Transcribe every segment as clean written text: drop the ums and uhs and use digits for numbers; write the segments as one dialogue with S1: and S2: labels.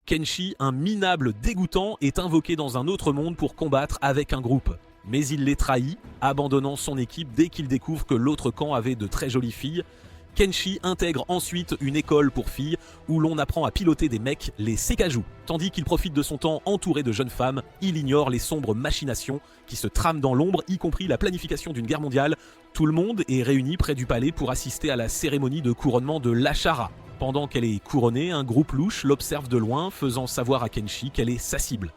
S1: Kenshi, un minable dégoûtant, est invoqué dans un autre monde pour combattre avec un groupe. Mais il les trahit, abandonnant son équipe dès qu'il découvre que l'autre camp avait de très jolies filles. Kenshi intègre ensuite une école pour filles où l'on apprend à piloter des mecs, les Sekaju. Tandis qu'il profite de son temps entouré de jeunes femmes, il ignore les sombres machinations qui se trament dans l'ombre, y compris la planification d'une guerre mondiale. Tout le monde est réuni près du palais pour assister à la cérémonie de couronnement de l'Ashara. Pendant qu'elle est couronnée, un groupe louche l'observe de loin, faisant savoir à Kenshi qu'elle est sa cible.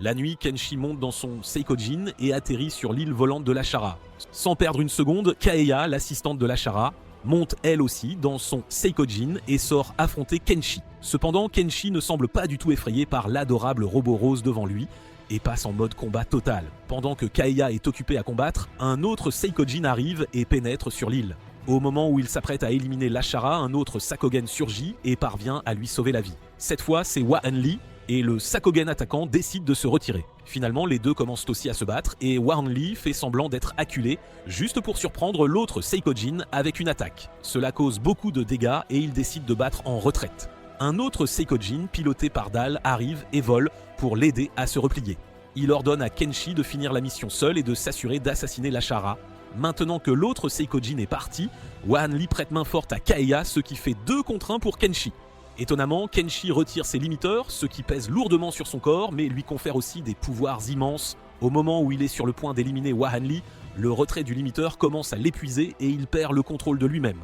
S1: La nuit, Kenshi monte dans son Seikojin et atterrit sur l'île volante de l'Ashara. Sans perdre une seconde, Kaeya, l'assistante de l'Ashara, monte elle aussi dans son Seikojin et sort affronter Kenshi. Cependant, Kenshi ne semble pas du tout effrayé par l'adorable robot rose devant lui et passe en mode combat total. Pendant que Kaeya est occupé à combattre, un autre Seikojin arrive et pénètre sur l'île. Au moment où il s'apprête à éliminer l'Ashara, un autre Sakogen surgit et parvient à lui sauver la vie. Cette fois, c'est Hwa-Hun-Lee et le Sakogen attaquant décide de se retirer. Finalement, les deux commencent aussi à se battre et Hwa-Hun-Lee fait semblant d'être acculé, juste pour surprendre l'autre Seikojin avec une attaque. Cela cause beaucoup de dégâts et il décide de battre en retraite. Un autre Seikojin, piloté par Dal, arrive et vole pour l'aider à se replier. Il ordonne à Kenshi de finir la mission seul et de s'assurer d'assassiner l'Ashara. Maintenant que l'autre Seikojin est parti, Hwa-Hun-Lee prête main forte à Kaeya, ce qui fait 2 contre 1 pour Kenshi. Étonnamment, Kenshi retire ses limiteurs, ce qui pèse lourdement sur son corps, mais lui confère aussi des pouvoirs immenses. Au moment où il est sur le point d'éliminer Hwa-Hun-Lee, le retrait du limiteur commence à l'épuiser et il perd le contrôle de lui-même.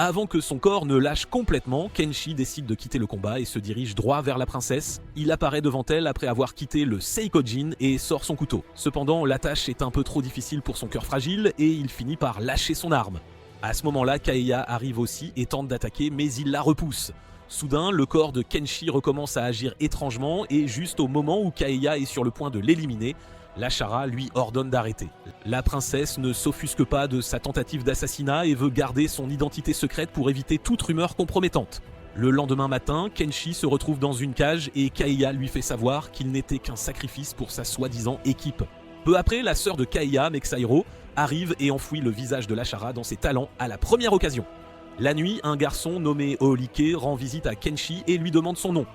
S1: Avant que son corps ne lâche complètement, Kenshi décide de quitter le combat et se dirige droit vers la princesse. Il apparaît devant elle après avoir quitté le Seikojin et sort son couteau. Cependant, la tâche est un peu trop difficile pour son cœur fragile et il finit par lâcher son arme. À ce moment-là, Kaeya arrive aussi et tente d'attaquer, mais il la repousse. Soudain, le corps de Kenshi recommence à agir étrangement et juste au moment où Kaeya est sur le point de l'éliminer, l'Ashara lui ordonne d'arrêter. La princesse ne s'offusque pas de sa tentative d'assassinat et veut garder son identité secrète pour éviter toute rumeur compromettante. Le lendemain matin, Kenshi se retrouve dans une cage et Kaeya lui fait savoir qu'il n'était qu'un sacrifice pour sa soi-disant équipe. Peu après, la sœur de Kaeya, Mexairo, arrive et enfouit le visage de l'Ashara dans ses talons à la première occasion. La nuit, un garçon nommé Oolike rend visite à Kenshi et lui demande son nom.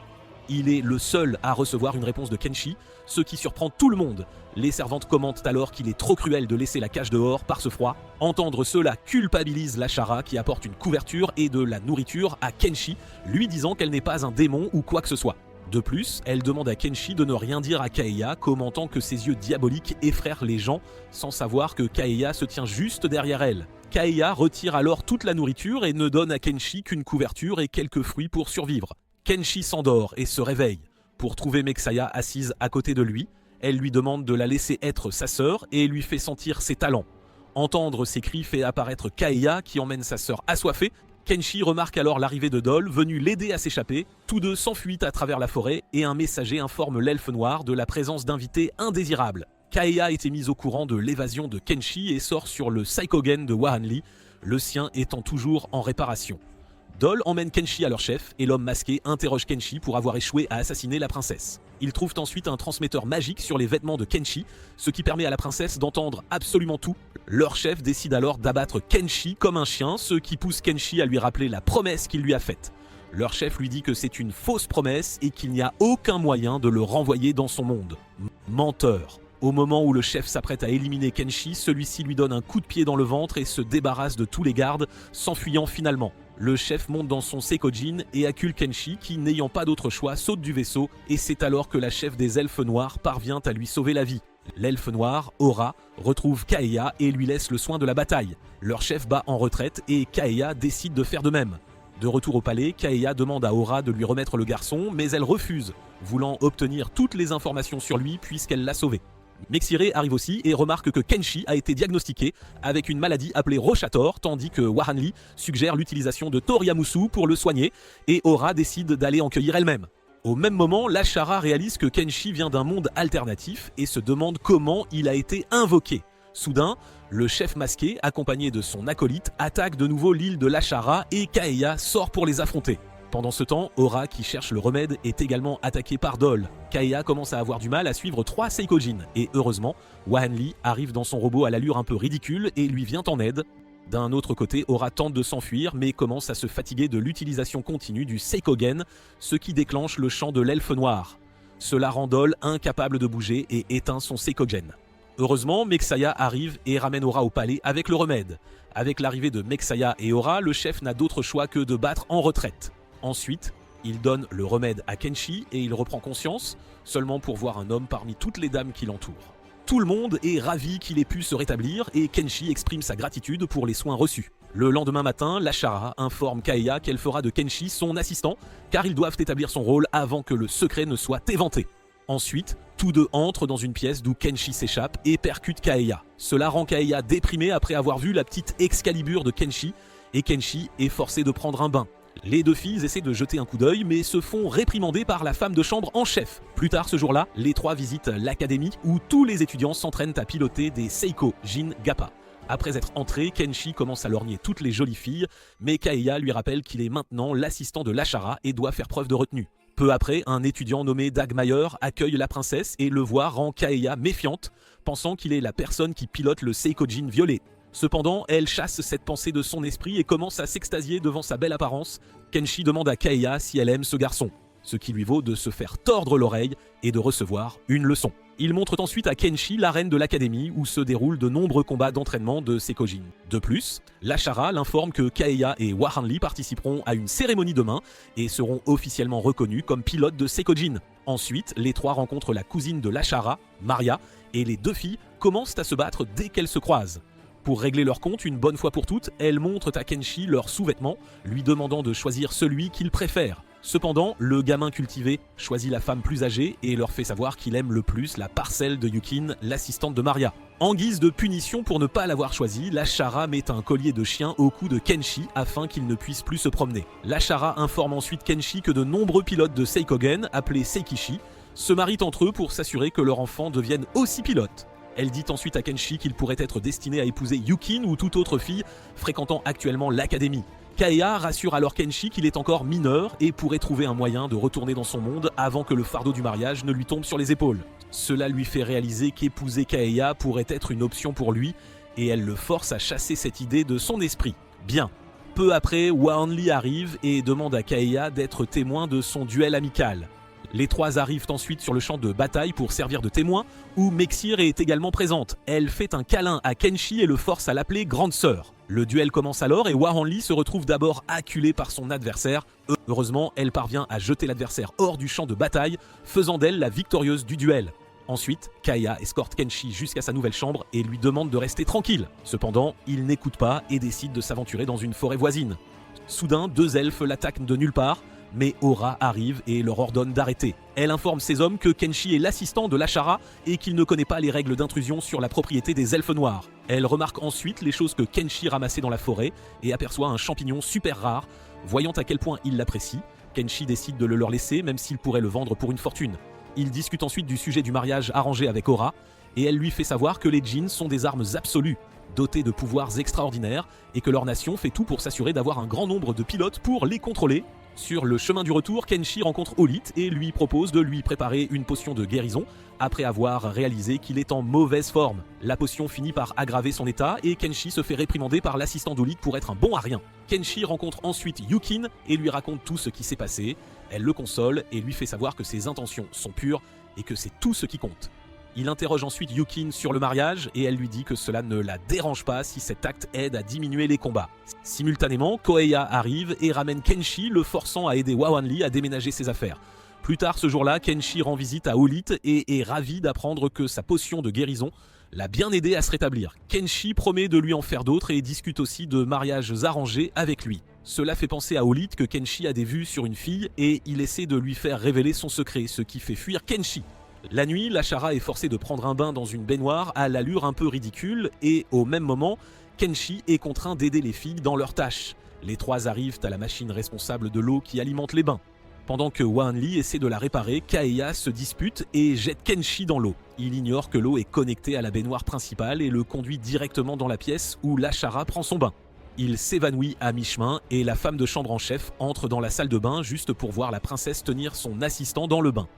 S1: Il est le seul à recevoir une réponse de Kenshi, ce qui surprend tout le monde. Les servantes commentent alors qu'il est trop cruel de laisser la cage dehors par ce froid. Entendre cela culpabilise l'Ashara qui apporte une couverture et de la nourriture à Kenshi, lui disant qu'elle n'est pas un démon ou quoi que ce soit. De plus, elle demande à Kenshi de ne rien dire à Kaeya, commentant que ses yeux diaboliques effraient les gens, sans savoir que Kaeya se tient juste derrière elle. Kaeya retire alors toute la nourriture et ne donne à Kenshi qu'une couverture et quelques fruits pour survivre. Kenshi s'endort et se réveille. Pour trouver Mexaya assise à côté de lui, elle lui demande de la laisser être sa sœur et lui fait sentir ses talents. Entendre ses cris fait apparaître Kaeya qui emmène sa sœur assoiffée. Kenshi remarque alors l'arrivée de Dol, venu l'aider à s'échapper. Tous deux s'enfuient à travers la forêt et un messager informe l'elfe noir de la présence d'invités indésirables. Kaeya était mise au courant de l'évasion de Kenshi et sort sur le Saikogen de Hwa-Hun-Lee, le sien étant toujours en réparation. Dol emmène Kenshi à leur chef et l'homme masqué interroge Kenshi pour avoir échoué à assassiner la princesse. Ils trouvent ensuite un transmetteur magique sur les vêtements de Kenshi, ce qui permet à la princesse d'entendre absolument tout. Leur chef décide alors d'abattre Kenshi comme un chien, ce qui pousse Kenshi à lui rappeler la promesse qu'il lui a faite. Leur chef lui dit que c'est une fausse promesse et qu'il n'y a aucun moyen de le renvoyer dans son monde. Menteur. Au moment où le chef s'apprête à éliminer Kenshi, celui-ci lui donne un coup de pied dans le ventre et se débarrasse de tous les gardes, s'enfuyant finalement. Le chef monte dans son Seikojin et accule Kenshi qui, n'ayant pas d'autre choix, saute du vaisseau et c'est alors que la chef des elfes noirs parvient à lui sauver la vie. L'elfe noir, Aura, retrouve Kaeya et lui laisse le soin de la bataille. Leur chef bat en retraite et Kaeya décide de faire de même. De retour au palais, Kaeya demande à Aura de lui remettre le garçon, mais elle refuse, voulant obtenir toutes les informations sur lui puisqu'elle l'a sauvé. Mexire arrive aussi et remarque que Kenshi a été diagnostiqué avec une maladie appelée Rochator, tandis que Hwa-Hun-Lee suggère l'utilisation de Toriamusu pour le soigner, et Aura décide d'aller en cueillir elle-même. Au même moment, l'Ashara réalise que Kenshi vient d'un monde alternatif et se demande comment il a été invoqué. Soudain, le chef masqué, accompagné de son acolyte, attaque de nouveau l'île de l'Ashara et Kaeya sort pour les affronter. Pendant ce temps, Aura, qui cherche le remède, est également attaqué par Dol. Kaeya commence à avoir du mal à suivre 3 Seikojin, et heureusement, Hwa-Hun-Lee arrive dans son robot à l'allure un peu ridicule et lui vient en aide. D'un autre côté, Aura tente de s'enfuir mais commence à se fatiguer de l'utilisation continue du Seikogen, ce qui déclenche le chant de l'elfe noir. Cela rend Doll incapable de bouger et éteint son Seikogen. Heureusement, Mexaya arrive et ramène Aura au palais avec le remède. Avec l'arrivée de Mexaya et Aura, le chef n'a d'autre choix que de battre en retraite. Ensuite, il donne le remède à Kenshi et il reprend conscience, seulement pour voir un homme parmi toutes les dames qui l'entourent. Tout le monde est ravi qu'il ait pu se rétablir et Kenshi exprime sa gratitude pour les soins reçus. Le lendemain matin, Lashara informe Kaeya qu'elle fera de Kenshi son assistant car ils doivent établir son rôle avant que le secret ne soit éventé. Ensuite, tous deux entrent dans une pièce d'où Kenshi s'échappe et percute Kaeya. Cela rend Kaeya déprimée après avoir vu la petite Excalibur de Kenshi et Kenshi est forcé de prendre un bain. Les deux filles essaient de jeter un coup d'œil mais se font réprimander par la femme de chambre en chef. Plus tard ce jour-là, les trois visitent l'académie où tous les étudiants s'entraînent à piloter des Seiko Jin Gappa. Après être entré, Kenshi commence à lorgner toutes les jolies filles, mais Kaeya lui rappelle qu'il est maintenant l'assistant de Lashara et doit faire preuve de retenue. Peu après, un étudiant nommé Dagmayer accueille la princesse et le voir rend Kaeya méfiante, pensant qu'il est la personne qui pilote le Seikojin violet. Cependant, elle chasse cette pensée de son esprit et commence à s'extasier devant sa belle apparence. Kenshi demande à Kaeya si elle aime ce garçon, ce qui lui vaut de se faire tordre l'oreille et de recevoir une leçon. Il montre ensuite à Kenshi l'arène de l'académie où se déroulent de nombreux combats d'entraînement de Seikojin. De plus, Lashara l'informe que Kaeya et Hwahanli participeront à une cérémonie demain et seront officiellement reconnus comme pilotes de Seikojin. Ensuite, les trois rencontrent la cousine de Lashara, Maria, et les deux filles commencent à se battre dès qu'elles se croisent. Pour régler leur compte une bonne fois pour toutes, elles montrent à Kenshi leurs sous-vêtements, lui demandant de choisir celui qu'il préfère. Cependant, le gamin cultivé choisit la femme plus âgée et leur fait savoir qu'il aime le plus la parcelle de Yukin, l'assistante de Maria. En guise de punition pour ne pas l'avoir choisi, Lashara met un collier de chien au cou de Kenshi afin qu'il ne puisse plus se promener. Lashara informe ensuite Kenshi que de nombreux pilotes de Seikogen, appelés Seikishi, se marient entre eux pour s'assurer que leur enfant devienne aussi pilote. Elle dit ensuite à Kenshi qu'il pourrait être destiné à épouser Yukin ou toute autre fille fréquentant actuellement l'académie. Kaeya rassure alors Kenshi qu'il est encore mineur et pourrait trouver un moyen de retourner dans son monde avant que le fardeau du mariage ne lui tombe sur les épaules. Cela lui fait réaliser qu'épouser Kaeya pourrait être une option pour lui et elle le force à chasser cette idée de son esprit. Bien. Peu après, Hwahanli arrive et demande à Kaeya d'être témoin de son duel amical. Les trois arrivent ensuite sur le champ de bataille pour servir de témoin, où Mexir est également présente. Elle fait un câlin à Kenshi et le force à l'appeler grande sœur. Le duel commence alors et Hwahanli se retrouve d'abord acculée par son adversaire. Heureusement, elle parvient à jeter l'adversaire hors du champ de bataille, faisant d'elle la victorieuse du duel. Ensuite, Kaeya escorte Kenshi jusqu'à sa nouvelle chambre et lui demande de rester tranquille. Cependant, il n'écoute pas et décide de s'aventurer dans une forêt voisine. Soudain, deux elfes l'attaquent de nulle part, mais Aura arrive et leur ordonne d'arrêter. Elle informe ses hommes que Kenshi est l'assistant de Lashara et qu'il ne connaît pas les règles d'intrusion sur la propriété des elfes noirs. Elle remarque ensuite les choses que Kenshi ramassait dans la forêt et aperçoit un champignon super rare. Voyant à quel point il l'apprécie, Kenshi décide de le leur laisser même s'il pourrait le vendre pour une fortune. Ils discutent ensuite du sujet du mariage arrangé avec Aura et elle lui fait savoir que les djinns sont des armes absolues, dotées de pouvoirs extraordinaires et que leur nation fait tout pour s'assurer d'avoir un grand nombre de pilotes pour les contrôler. Sur le chemin du retour, Kenshi rencontre Olith et lui propose de lui préparer une potion de guérison après avoir réalisé qu'il est en mauvaise forme. La potion finit par aggraver son état et Kenshi se fait réprimander par l'assistant d'Olith pour être un bon à rien. Kenshi rencontre ensuite Yukin et lui raconte tout ce qui s'est passé. Elle le console et lui fait savoir que ses intentions sont pures et que c'est tout ce qui compte. Il interroge ensuite Yukin sur le mariage et elle lui dit que cela ne la dérange pas si cet acte aide à diminuer les combats. Simultanément, Koheya arrive et ramène Kenshi, le forçant à aider Hwahanli à déménager ses affaires. Plus tard ce jour-là, Kenshi rend visite à Olith et est ravi d'apprendre que sa potion de guérison l'a bien aidé à se rétablir. Kenshi promet de lui en faire d'autres et discute aussi de mariages arrangés avec lui. Cela fait penser à Olith que Kenshi a des vues sur une fille et il essaie de lui faire révéler son secret, ce qui fait fuir Kenshi. La nuit, Lashara est forcée de prendre un bain dans une baignoire à l'allure un peu ridicule et au même moment, Kenshi est contraint d'aider les filles dans leurs tâches. Les trois arrivent à la machine responsable de l'eau qui alimente les bains. Pendant que Hwahanli essaie de la réparer, Kaeya se dispute et jette Kenshi dans l'eau. Il ignore que l'eau est connectée à la baignoire principale et le conduit directement dans la pièce où Lashara prend son bain. Il s'évanouit à mi-chemin et la femme de chambre en chef entre dans la salle de bain juste pour voir la princesse tenir son assistant dans le bain.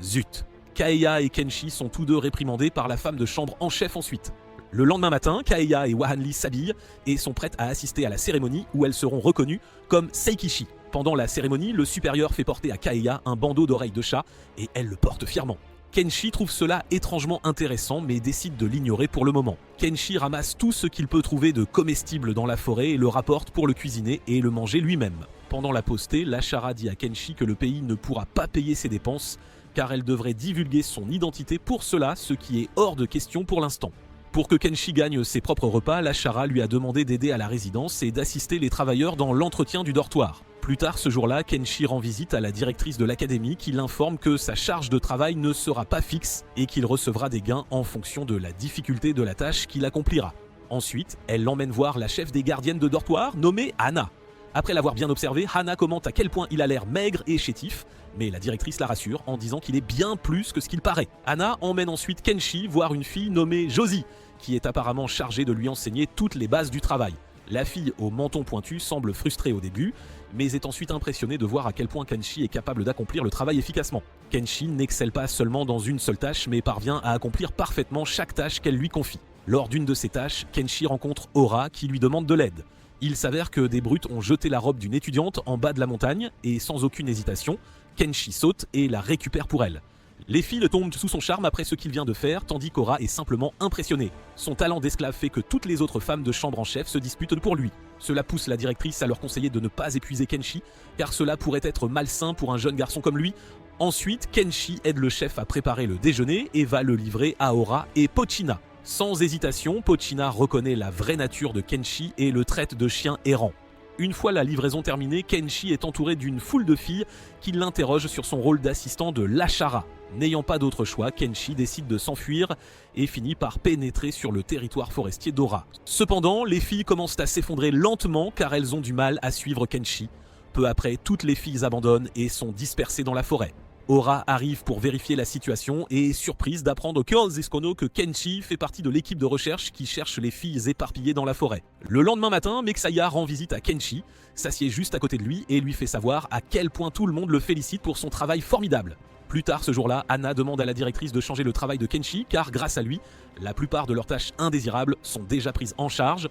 S1: Zut! Kaeya et Kenshi sont tous deux réprimandés par la femme de chambre en chef ensuite. Le lendemain matin, Kaeya et Wahanli s'habillent et sont prêtes à assister à la cérémonie où elles seront reconnues comme Seikishi. Pendant la cérémonie, le supérieur fait porter à Kaeya un bandeau d'oreilles de chat et elle le porte fièrement. Kenshi trouve cela étrangement intéressant mais décide de l'ignorer pour le moment. Kenshi ramasse tout ce qu'il peut trouver de comestible dans la forêt et le rapporte pour le cuisiner et le manger lui-même. Pendant la pause thé, Lashara dit à Kenshi que le pays ne pourra pas payer ses dépenses car elle devrait divulguer son identité pour cela, ce qui est hors de question pour l'instant. Pour que Kenshi gagne ses propres repas, Lashara lui a demandé d'aider à la résidence et d'assister les travailleurs dans l'entretien du dortoir. Plus tard ce jour-là, Kenshi rend visite à la directrice de l'académie qui l'informe que sa charge de travail ne sera pas fixe et qu'il recevra des gains en fonction de la difficulté de la tâche qu'il accomplira. Ensuite, elle l'emmène voir la chef des gardiennes de dortoir nommée Hana. Après l'avoir bien observé, Hana commente à quel point il a l'air maigre et chétif, mais la directrice la rassure en disant qu'il est bien plus que ce qu'il paraît. Hana emmène ensuite Kenshi voir une fille nommée Josie, qui est apparemment chargée de lui enseigner toutes les bases du travail. La fille au menton pointu semble frustrée au début, mais est ensuite impressionnée de voir à quel point Kenshi est capable d'accomplir le travail efficacement. Kenshi n'excelle pas seulement dans une seule tâche, mais parvient à accomplir parfaitement chaque tâche qu'elle lui confie. Lors d'une de ces tâches, Kenshi rencontre Aura qui lui demande de l'aide. Il s'avère que des brutes ont jeté la robe d'une étudiante en bas de la montagne, et sans aucune hésitation, Kenshi saute et la récupère pour elle. Les filles tombent sous son charme après ce qu'il vient de faire, tandis qu'Aura est simplement impressionnée. Son talent d'esclave fait que toutes les autres femmes de chambre en chef se disputent pour lui. Cela pousse la directrice à leur conseiller de ne pas épuiser Kenshi, car cela pourrait être malsain pour un jeune garçon comme lui. Ensuite, Kenshi aide le chef à préparer le déjeuner et va le livrer à Aura et Pochina. Sans hésitation, Pochina reconnaît la vraie nature de Kenshi et le traite de chien errant. Une fois la livraison terminée, Kenshi est entouré d'une foule de filles qui l'interrogent sur son rôle d'assistant de Lashara. N'ayant pas d'autre choix, Kenshi décide de s'enfuir et finit par pénétrer sur le territoire forestier d'Aura. Cependant, les filles commencent à s'effondrer lentement car elles ont du mal à suivre Kenshi. Peu après, toutes les filles abandonnent et sont dispersées dans la forêt. Aura arrive pour vérifier la situation et est surprise d'apprendre que Kenshi fait partie de l'équipe de recherche qui cherche les filles éparpillées dans la forêt. Le lendemain matin, Mexaya rend visite à Kenshi, s'assied juste à côté de lui et lui fait savoir à quel point tout le monde le félicite pour son travail formidable. Plus tard ce jour-là, Hana demande à la directrice de changer le travail de Kenshi car grâce à lui, la plupart de leurs tâches indésirables sont déjà prises en charge.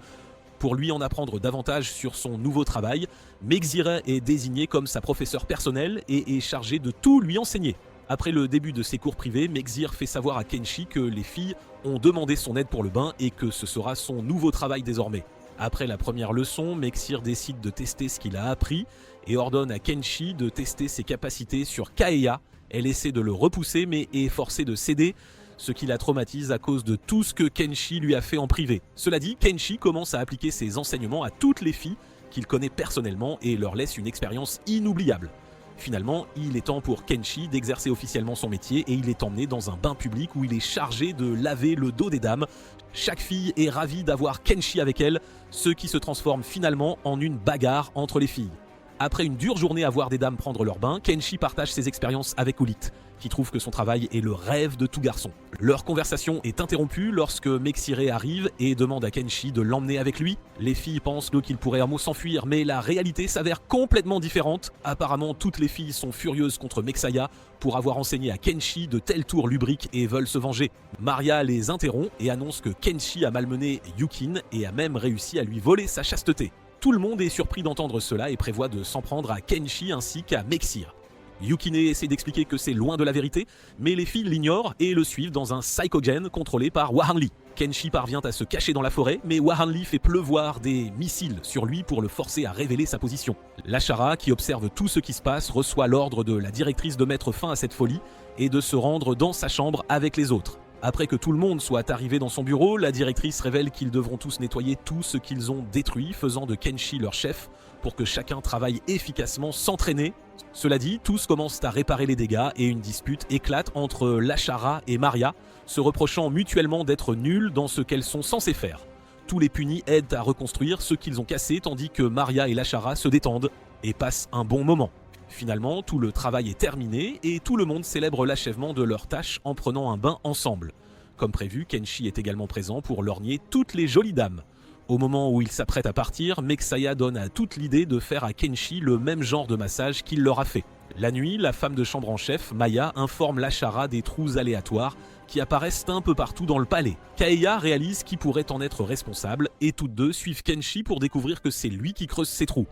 S1: Pour lui en apprendre davantage sur son nouveau travail, Mexire est désigné comme sa professeure personnelle et est chargé de tout lui enseigner. Après le début de ses cours privés, Mexire fait savoir à Kenshi que les filles ont demandé son aide pour le bain et que ce sera son nouveau travail désormais. Après la première leçon, Mexire décide de tester ce qu'il a appris et ordonne à Kenshi de tester ses capacités sur Kaeya. Elle essaie de le repousser mais est forcée de céder, ce qui la traumatise à cause de tout ce que Kenshi lui a fait en privé. Cela dit, Kenshi commence à appliquer ses enseignements à toutes les filles qu'il connaît personnellement et leur laisse une expérience inoubliable. Finalement, il est temps pour Kenshi d'exercer officiellement son métier et il est emmené dans un bain public où il est chargé de laver le dos des dames. Chaque fille est ravie d'avoir Kenshi avec elle, ce qui se transforme finalement en une bagarre entre les filles. Après une dure journée à voir des dames prendre leur bain, Kenshi partage ses expériences avec Ulit, qui trouve que son travail est le rêve de tout garçon. Leur conversation est interrompue lorsque Mexire arrive et demande à Kenshi de l'emmener avec lui. Les filles pensent qu'il pourrait un mot s'enfuir, mais la réalité s'avère complètement différente. Apparemment, toutes les filles sont furieuses contre Mexaya pour avoir enseigné à Kenshi de tels tours lubriques et veulent se venger. Maria les interrompt et annonce que Kenshi a malmené Yukin et a même réussi à lui voler sa chasteté. Tout le monde est surpris d'entendre cela et prévoit de s'en prendre à Kenshi ainsi qu'à Mexire. Yukine essaie d'expliquer que c'est loin de la vérité, mais les filles l'ignorent et le suivent dans un psychogène contrôlé par Wahanli. Kenshi parvient à se cacher dans la forêt, mais Wahanli fait pleuvoir des missiles sur lui pour le forcer à révéler sa position. Lashara, qui observe tout ce qui se passe, reçoit l'ordre de la directrice de mettre fin à cette folie et de se rendre dans sa chambre avec les autres. Après que tout le monde soit arrivé dans son bureau, la directrice révèle qu'ils devront tous nettoyer tout ce qu'ils ont détruit, faisant de Kenshi leur chef pour que chacun travaille efficacement sans traîner. Cela dit, tous commencent à réparer les dégâts et une dispute éclate entre Lashara et Maria, se reprochant mutuellement d'être nuls dans ce qu'elles sont censées faire. Tous les punis aident à reconstruire ce qu'ils ont cassé tandis que Maria et Lashara se détendent et passent un bon moment. Finalement, tout le travail est terminé et tout le monde célèbre l'achèvement de leur tâche en prenant un bain ensemble. Comme prévu, Kenshi est également présent pour lorgner toutes les jolies dames. Au moment où il s'apprête à partir, Mexaya donne à toute l'idée de faire à Kenshi le même genre de massage qu'il leur a fait. La nuit, la femme de chambre en chef, Maya, informe Lashara des trous aléatoires qui apparaissent un peu partout dans le palais. Kaeya réalise qui pourrait en être responsable et toutes deux suivent Kenshi pour découvrir que c'est lui qui creuse ses trous.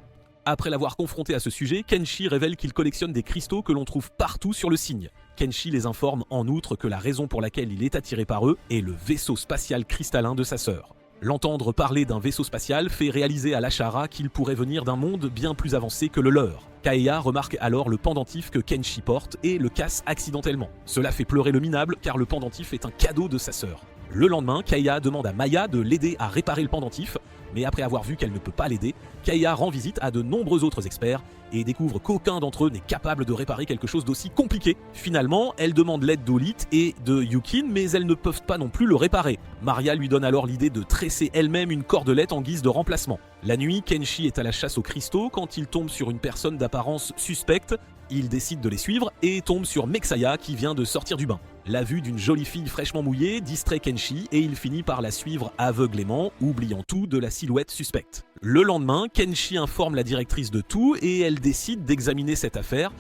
S1: Après l'avoir confronté à ce sujet, Kenshi révèle qu'il collectionne des cristaux que l'on trouve partout sur le cygne. Kenshi les informe en outre que la raison pour laquelle il est attiré par eux est le vaisseau spatial cristallin de sa sœur. L'entendre parler d'un vaisseau spatial fait réaliser à l'Ashara qu'il pourrait venir d'un monde bien plus avancé que le leur. Kaeya remarque alors le pendentif que Kenshi porte et le casse accidentellement. Cela fait pleurer le minable car le pendentif est un cadeau de sa sœur. Le lendemain, Kaeya demande à Maya de l'aider à réparer le pendentif, mais après avoir vu qu'elle ne peut pas l'aider, Kaeya rend visite à de nombreux autres experts et découvre qu'aucun d'entre eux n'est capable de réparer quelque chose d'aussi compliqué. Finalement, elle demande l'aide d'Olith et de Yukin, mais elles ne peuvent pas non plus le réparer. Maria lui donne alors l'idée de tresser elle-même une cordelette en guise de remplacement. La nuit, Kenshi est à la chasse aux cristaux quand il tombe sur une personne d'apparence suspecte. Il décide de les suivre et tombe sur Mexaya qui vient de sortir du bain. La vue d'une jolie fille fraîchement mouillée distrait Kenshi et il finit par la suivre aveuglément, oubliant tout de la silhouette suspecte. Le lendemain, Kenshi informe la directrice de tout et elle décide d'examiner cette affaire.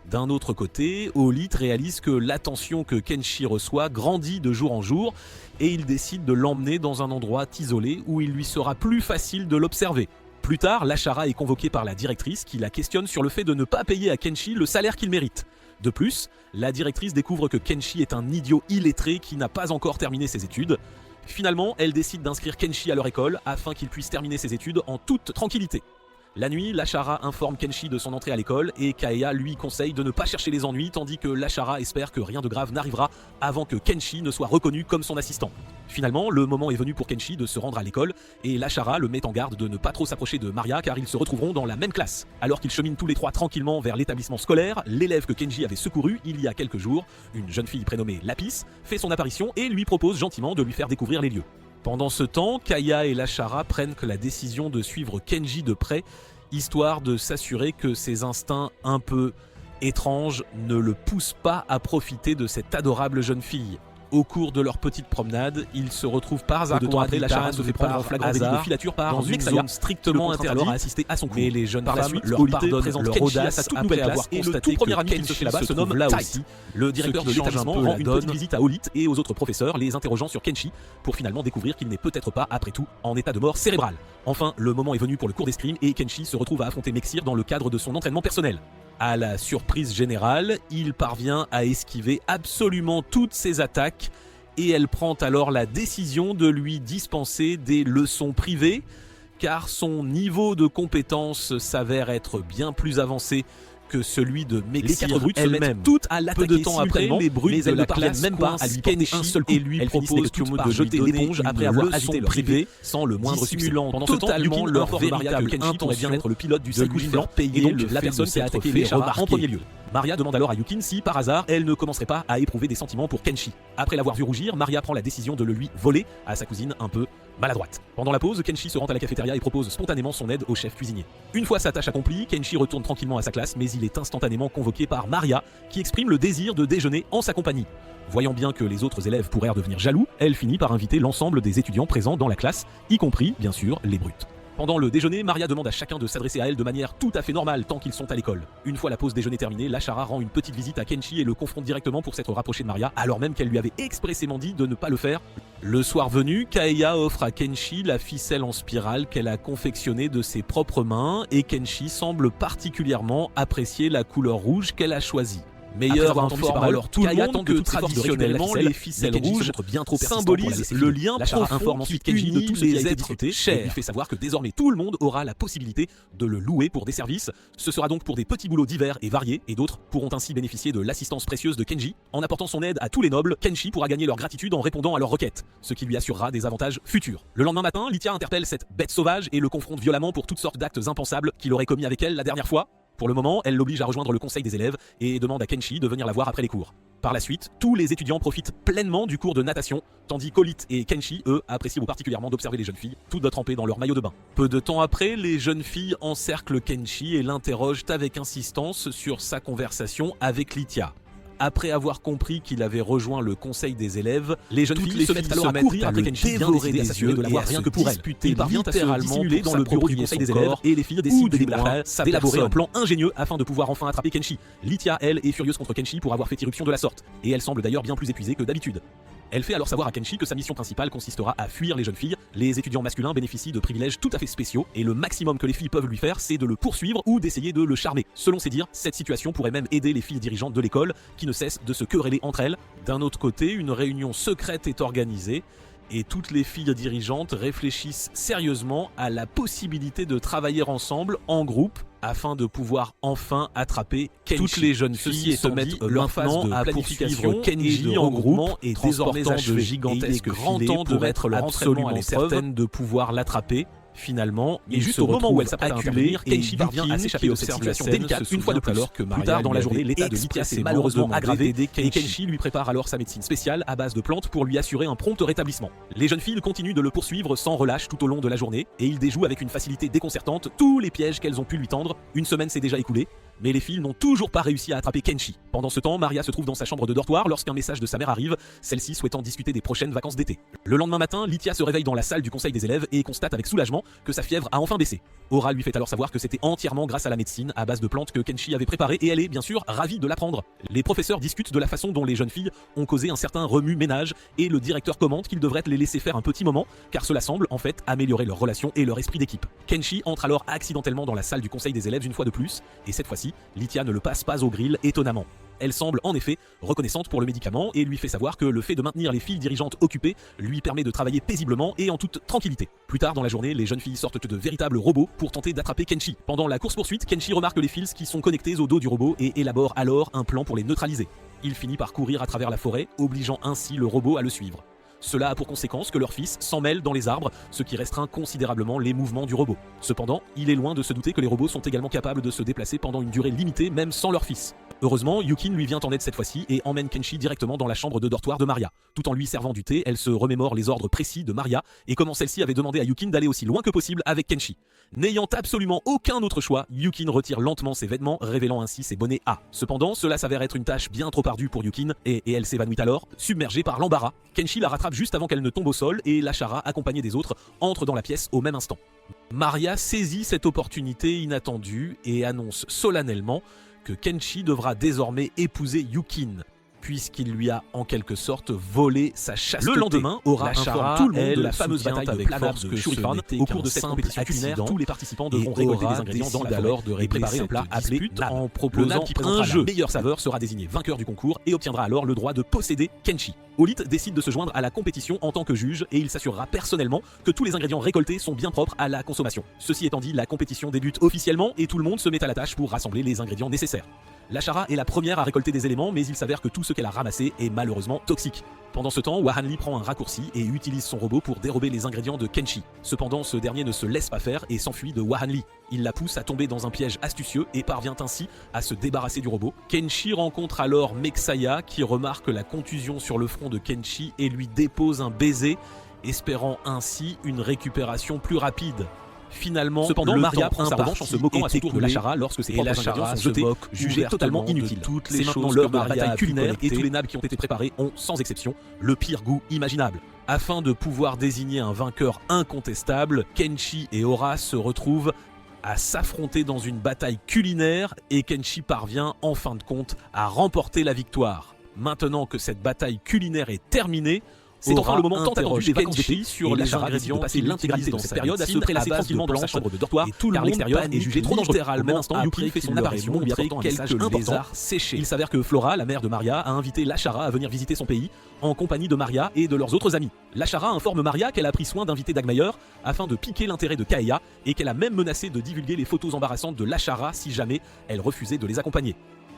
S1: D'un autre côté, Olith réalise que l'attention que Kenshi reçoit grandit de jour en jour et il décide de l'emmener dans un endroit isolé où il lui sera plus facile de l'observer. Plus tard, l'Ashara est convoquée par la directrice qui la questionne sur le fait de ne pas payer à Kenshi le salaire qu'il mérite. De plus, la directrice découvre que Kenshi est un idiot illettré qui n'a pas encore terminé ses études. Finalement, elle décide d'inscrire Kenshi à leur école afin qu'il puisse terminer ses études en toute tranquillité. La nuit, l'Ashara informe Kenshi de son entrée à l'école et Kaeya lui conseille de ne pas chercher les ennuis tandis que l'Ashara espère que rien de grave n'arrivera avant que Kenshi ne soit reconnu comme son assistant. Finalement, le moment est venu pour Kenshi de se rendre à l'école et l'Ashara le met en garde de ne pas trop s'approcher de Maria car ils se retrouveront dans la même classe. Alors qu'ils cheminent tous les trois tranquillement vers l'établissement scolaire, l'élève que Kenji avait secouru il y a quelques jours, une jeune fille prénommée Lapis, fait son apparition et lui propose gentiment de lui faire découvrir les lieux. Pendant ce temps, Kaeya et l'Ashara prennent la décision de suivre Kenji de près, histoire de s'assurer que ses instincts un peu étranges ne le poussent pas à profiter de cette adorable jeune fille. Au cours de leur petite promenade, ils se retrouvent par hasard. De temps après, l'Ashara se fait prendre en flagrant délit de filature par une zone strictement interdite à assister à son cours. Mais les jeunes par la suite leur pardonnent leur audace à toute nouvelle classe et le tout premier ami qu'il se fait là-bas se nomme là aussi. Le directeur de l'établissement rend une petite visite à Olith et aux autres professeurs, les interrogeant sur Kenshi pour finalement découvrir qu'il n'est peut-être pas, après tout, en état de mort cérébrale. Enfin, le moment est venu pour le cours d'escrime et Kenshi se retrouve à affronter Mexir dans le cadre de son entraînement personnel. À la surprise générale, il parvient à esquiver absolument toutes ses attaques et elle prend alors la décision de lui dispenser des leçons privées car son niveau de compétence s'avère être bien plus avancé que celui de Mexir. Les 4 brutes elles-mêmes toutes à l'attaquer. Peu de temps après, les brutes ne parviennent même pas à lui porter un seul coup et lui proposent de jeter l'éponge après avoir agité leur privé sans le moindre succès. Pendant ce temps, Yukin leur véritable Kenshi pourrait bien être le pilote du Sakujian et donc la personne qui a attaqué l'Ashara en premier lieu. Maria demande alors à Yukin si, par hasard, elle ne commencerait pas à éprouver des sentiments pour Kenshi. Après l'avoir vu rougir, Maria prend la décision de le lui voler à sa cousine un peu maladroite. Pendant la pause, Kenshi se rend à la cafétéria et propose spontanément son aide au chef cuisinier. Une fois sa tâche accomplie, Kenshi retourne tranquillement à sa classe, mais il est instantanément convoqué par Maria, qui exprime le désir de déjeuner en sa compagnie. Voyant bien que les autres élèves pourraient devenir jaloux, elle finit par inviter l'ensemble des étudiants présents dans la classe, y compris, bien sûr, les brutes. Pendant le déjeuner, Maria demande à chacun de s'adresser à elle de manière tout à fait normale tant qu'ils sont à l'école. Une fois la pause déjeuner terminée, l'Ashara rend une petite visite à Kenshi et le confronte directement pour s'être rapproché de Maria, alors même qu'elle lui avait expressément dit de ne pas le faire. Le soir venu, Kaeya offre à Kenshi la ficelle en spirale qu'elle a confectionnée de ses propres mains et Kenshi semble particulièrement apprécier la couleur rouge qu'elle a choisie. Meilleur informe alors tout le monde que traditionnellement les ficelles rouges symbolisent le lien profond qui unit les êtres chers. Il lui fait savoir que désormais tout le monde aura la possibilité de le louer pour des services. Ce sera donc pour des petits boulots divers et variés et d'autres pourront ainsi bénéficier de l'assistance précieuse de Kenji. En apportant son aide à tous les nobles, Kenshi pourra gagner leur gratitude en répondant à leurs requêtes, ce qui lui assurera des avantages futurs. Le lendemain matin, Lithia interpelle cette bête sauvage et le confronte violemment pour toutes sortes d'actes impensables qu'il aurait commis avec elle la dernière fois. Pour le moment, elle l'oblige à rejoindre le conseil des élèves et demande à Kenshi de venir la voir après les cours. Par la suite, tous les étudiants profitent pleinement du cours de natation, tandis qu'Olith et Kenshi, eux, apprécient particulièrement d'observer les jeunes filles, toutes trempées dans leur maillot de bain. Peu de temps après, les jeunes filles encerclent Kenshi et l'interrogent avec insistance sur sa conversation avec Lithia. Après avoir compris qu'il avait rejoint le conseil des élèves, les jeunes filles se mettent alors à courir après Kenshi, bien décidées à s'assurer de l'avoir rien que pour elle. Il parvient à se dissimuler dans le bureau du conseil des élèves et les filles décident d'élaborer un plan ingénieux afin de pouvoir enfin attraper Kenshi. Lithia, elle, est furieuse contre Kenshi pour avoir fait irruption de la sorte, et elle semble d'ailleurs bien plus épuisée que d'habitude. Elle fait alors savoir à Kenshi que sa mission principale consistera à fuir les jeunes filles. Les étudiants masculins bénéficient de privilèges tout à fait spéciaux et le maximum que les filles peuvent lui faire, c'est de le poursuivre ou d'essayer de le charmer. Selon ses dires, cette situation pourrait même aider les filles dirigeantes de l'école qui ne cessent de se quereller entre elles. D'un autre côté, une réunion secrète est organisée et toutes les filles dirigeantes réfléchissent sérieusement à la possibilité de travailler ensemble en groupe afin de pouvoir enfin attraper Kenshi. Toutes les jeunes filles se mettent maintenant à poursuivre Kenji en groupe et désormais de gigantesques grands temps de mettre leur entraînement à l'épreuve de pouvoir l'attraper. Finalement, et juste au moment où elle s'apprête à intervenir, Kenshi parvient à s'échapper de cette situation délicate une fois de plus. Alors que plus tard dans la journée, l'état de Lithia s'est malheureusement aggravé et Kenshi lui prépare alors sa médecine spéciale à base de plantes pour lui assurer un prompt rétablissement. Les jeunes filles continuent de le poursuivre sans relâche tout au long de la journée et il déjoue avec une facilité déconcertante tous les pièges qu'elles ont pu lui tendre. Une semaine s'est déjà écoulée, mais les filles n'ont toujours pas réussi à attraper Kenshi. Pendant ce temps, Maria se trouve dans sa chambre de dortoir lorsqu'un message de sa mère arrive, celle-ci souhaitant discuter des prochaines vacances d'été. Le lendemain matin, Lithia se réveille dans la salle du conseil des élèves et constate avec soulagement que sa fièvre a enfin baissé. Aura lui fait alors savoir que c'était entièrement grâce à la médecine à base de plantes que Kenshi avait préparée et elle est bien sûr ravie de l'apprendre. Les professeurs discutent de la façon dont les jeunes filles ont causé un certain remue-ménage et le directeur commente qu'ils devraient les laisser faire un petit moment car cela semble en fait améliorer leur relation et leur esprit d'équipe. Kenshi entre alors accidentellement dans la salle du conseil des élèves une fois de plus et cette fois-ci, Lithia ne le passe pas au grill étonnamment. Elle semble en effet reconnaissante pour le médicament et lui fait savoir que le fait de maintenir les filles dirigeantes occupées lui permet de travailler paisiblement et en toute tranquillité. Plus tard dans la journée, les jeunes filles sortent de véritables robots pour tenter d'attraper Kenshi. Pendant la course-poursuite, Kenshi remarque les fils qui sont connectés au dos du robot et élabore alors un plan pour les neutraliser. Il finit par courir à travers la forêt, obligeant ainsi le robot à le suivre. Cela a pour conséquence que leur fils s'en mêle dans les arbres, ce qui restreint considérablement les mouvements du robot. Cependant, il est loin de se douter que les robots sont également capables de se déplacer pendant une durée limitée, même sans leur fils. Heureusement, Yukin lui vient en aide cette fois-ci et emmène Kenshi directement dans la chambre de dortoir de Maria. Tout en lui servant du thé, elle se remémore les ordres précis de Maria et comment celle-ci avait demandé à Yukin d'aller aussi loin que possible avec Kenshi. N'ayant absolument aucun autre choix, Yukin retire lentement ses vêtements, révélant ainsi ses bonnets A. Cependant, cela s'avère être une tâche bien trop ardue pour Yukin et elle s'évanouit alors, submergée par l'embarras. Kenshi la rattrape juste avant qu'elle ne tombe au sol et Lashara, accompagnée des autres, entre dans la pièce au même instant. Maria saisit cette opportunité inattendue et annonce solennellement que Kenshi devra désormais épouser Yukin, puisqu'il lui a en quelque sorte volé sa chasteté. Le lendemain, Aura informe tout le monde de la fameuse bataille avec force que Shurifan. Au cours de cette compétition culinaire, tous les participants devront récolter des ingrédients dans la forêt et préparer un plat appelé Nam. En proposant qui présentera la meilleure saveur sera désigné vainqueur du concours et obtiendra alors le droit de posséder Kenshi. Olith décide de se joindre à la compétition en tant que juge et il s'assurera personnellement que tous les ingrédients récoltés sont bien propres à la consommation. Ceci étant dit, la compétition débute officiellement et tout le monde se met à la tâche pour rassembler les ingrédients nécessaires. Lashara est la première à récolter des éléments, mais il s'avère que tout ce qu'elle a ramassé est malheureusement toxique. Pendant ce temps, Wahanli prend un raccourci et utilise son robot pour dérober les ingrédients de Kenshi. Cependant, ce dernier ne se laisse pas faire et s'enfuit de Wahanli. Il la pousse à tomber dans un piège astucieux et parvient ainsi à se débarrasser du robot. Kenshi rencontre alors Mexaya qui remarque la contusion sur le front de Kenshi et lui dépose un baiser, espérant ainsi une récupération plus rapide. Finalement, cependant, Maria prend sa revanche en se moquant à son tour de Lashara lorsque ses propres ingrédients sont jetés, jugés totalement inutiles. C'est maintenant l'heure de la bataille culinaire et tous les nabs qui ont été préparés ont, sans exception, le pire goût imaginable. Afin de pouvoir désigner un vainqueur incontestable, Kenshi et Aura se retrouvent à s'affronter dans une bataille culinaire et Kenshi parvient en fin de compte à remporter la victoire. Maintenant que cette bataille culinaire est terminée, c'est enfin le moment tant attendu des vacances d'été sur les ingrédients. Passer l'intégralité de cette période à se prélasser tranquillement dans sa chambre de dortoir, car l'extérieur est jugé trop dangereux. Au même instant, Yuki fait son apparition, lui apportant un message important. Il s'avère que Flora, la mère de Maria, a invité Lashara à venir visiter son pays en compagnie de Maria et de leurs autres amis. Lashara informe Maria qu'elle a pris soin d'inviter Dagmayer afin de piquer l'intérêt de Kaeya et qu'elle a même menacé de divulguer les photos embarrassantes de Lashara si jamais elle refusait de les accompagner.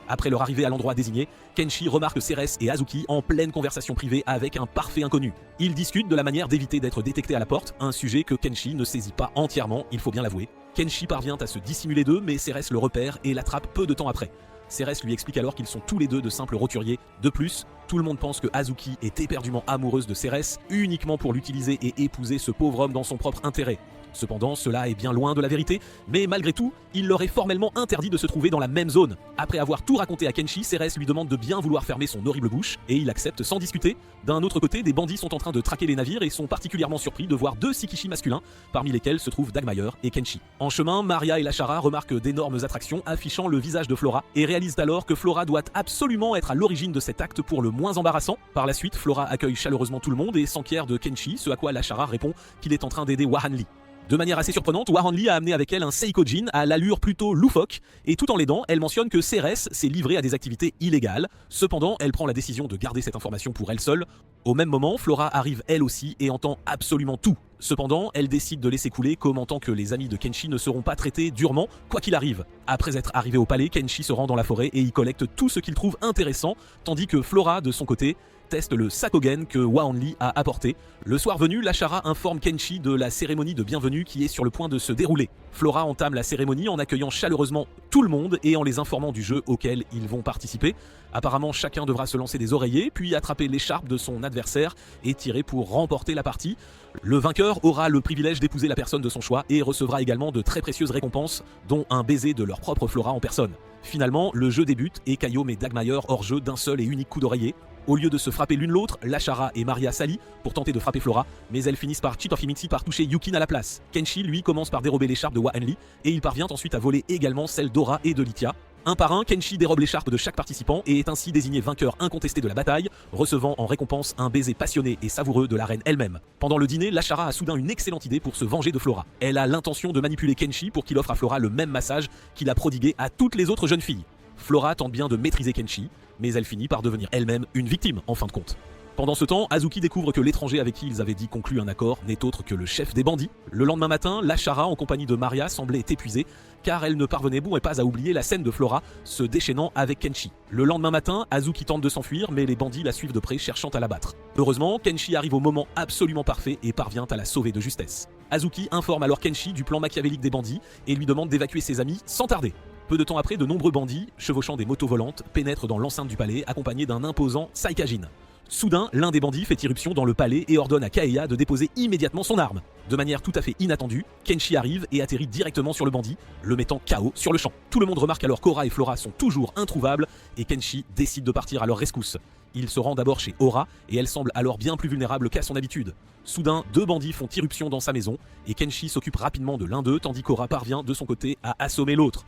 S1: Après leur arrivée à l'endroit désigné, Kenshi remarque Ceres et Azuki en pleine conversation privée avec un parfait inconnu. Ils discutent de la manière d'éviter d'être détectés à la porte, un sujet que Kenshi ne saisit pas entièrement, il faut bien l'avouer. Kenshi parvient à se dissimuler d'eux, mais Ceres le repère et l'attrape peu de temps après. Ceres lui explique alors qu'ils sont tous les deux de simples roturiers. De plus, tout le monde pense que Azuki est éperdument amoureuse de Ceres, uniquement pour l'utiliser et épouser ce pauvre homme dans son propre intérêt. Cependant, cela est bien loin de la vérité, mais malgré tout, il leur est formellement interdit de se trouver dans la même zone. Après avoir tout raconté à Kenshi, Ceres lui demande de bien vouloir fermer son horrible bouche, et il accepte sans discuter. D'un autre côté, des bandits sont en train de traquer les navires et sont particulièrement surpris de voir deux Shikishi masculins, parmi lesquels se trouvent Dagmeier et Kenshi. En chemin, Maria et Lashara remarquent d'énormes attractions affichant le visage de Flora, et réalisent alors que Flora doit absolument être à l'origine de cet acte pour le moins embarrassant. Par la suite, Flora accueille chaleureusement tout le monde et s'enquiert de Kenshi, ce à quoi Lashara répond qu'il est en train d'aider Wahanli. De manière assez surprenante, Wahanli a amené avec elle un Seikojin à l'allure plutôt loufoque, et tout en l'aidant, elle mentionne que Ceres s'est livrée à des activités illégales. Cependant, elle prend la décision de garder cette information pour elle seule. Au même moment, Flora arrive elle aussi et entend absolument tout. Cependant, elle décide de laisser couler, commentant que les amis de Kenshi ne seront pas traités durement, quoi qu'il arrive. Après être arrivé au palais, Kenshi se rend dans la forêt et y collecte tout ce qu'il trouve intéressant, tandis que Flora, de son côté, teste le Sakogen que Wahanli a apporté. Le soir venu, Lashara informe Kenshi de la cérémonie de bienvenue qui est sur le point de se dérouler. Flora entame la cérémonie en accueillant chaleureusement tout le monde et en les informant du jeu auquel ils vont participer. Apparemment, chacun devra se lancer des oreillers, puis attraper l'écharpe de son adversaire et tirer pour remporter la partie. Le vainqueur aura le privilège d'épouser la personne de son choix et recevra également de très précieuses récompenses, dont un baiser de leur propre Flora en personne. Finalement, le jeu débute et Kaio met Dagmeier hors jeu d'un seul et unique coup d'oreiller. Au lieu de se frapper l'une l'autre, Lashara et Maria s'allient pour tenter de frapper Flora, mais elles finissent par cheat of Himitsu par toucher Yukin à la place. Kenshi, lui, commence par dérober l'écharpe de Wahanli, et il parvient ensuite à voler également celle d'Ora et de Lithia. Un par un, Kenshi dérobe l'écharpe de chaque participant et est ainsi désigné vainqueur incontesté de la bataille, recevant en récompense un baiser passionné et savoureux de la reine elle-même. Pendant le dîner, Lashara a soudain une excellente idée pour se venger de Flora. Elle a l'intention de manipuler Kenshi pour qu'il offre à Flora le même massage qu'il a prodigué à toutes les autres jeunes filles. Flora tente bien de maîtriser Kenshi, mais elle finit par devenir elle-même une victime en fin de compte. Pendant ce temps, Azuki découvre que l'étranger avec qui ils avaient dit conclure un accord n'est autre que le chef des bandits. Le lendemain matin, Lashara en compagnie de Maria semblait épuisée, car elle ne parvenait pas à oublier la scène de Flora se déchaînant avec Kenshi. Le lendemain matin, Azuki tente de s'enfuir, mais les bandits la suivent de près cherchant à la battre. Heureusement, Kenshi arrive au moment absolument parfait et parvient à la sauver de justesse. Azuki informe alors Kenshi du plan machiavélique des bandits et lui demande d'évacuer ses amis sans tarder. Peu de temps après, de nombreux bandits, chevauchant des motos volantes, pénètrent dans l'enceinte du palais accompagnés d'un imposant Saikajin. Soudain, l'un des bandits fait irruption dans le palais et ordonne à Kaeya de déposer immédiatement son arme. De manière tout à fait inattendue, Kenshi arrive et atterrit directement sur le bandit, le mettant KO sur le champ. Tout le monde remarque alors qu'Ora et Flora sont toujours introuvables et Kenshi décide de partir à leur rescousse. Il se rend d'abord chez Ora et elle semble alors bien plus vulnérable qu'à son habitude. Soudain, deux bandits font irruption dans sa maison et Kenshi s'occupe rapidement de l'un d'eux tandis qu'Ora parvient de son côté à assommer l'autre.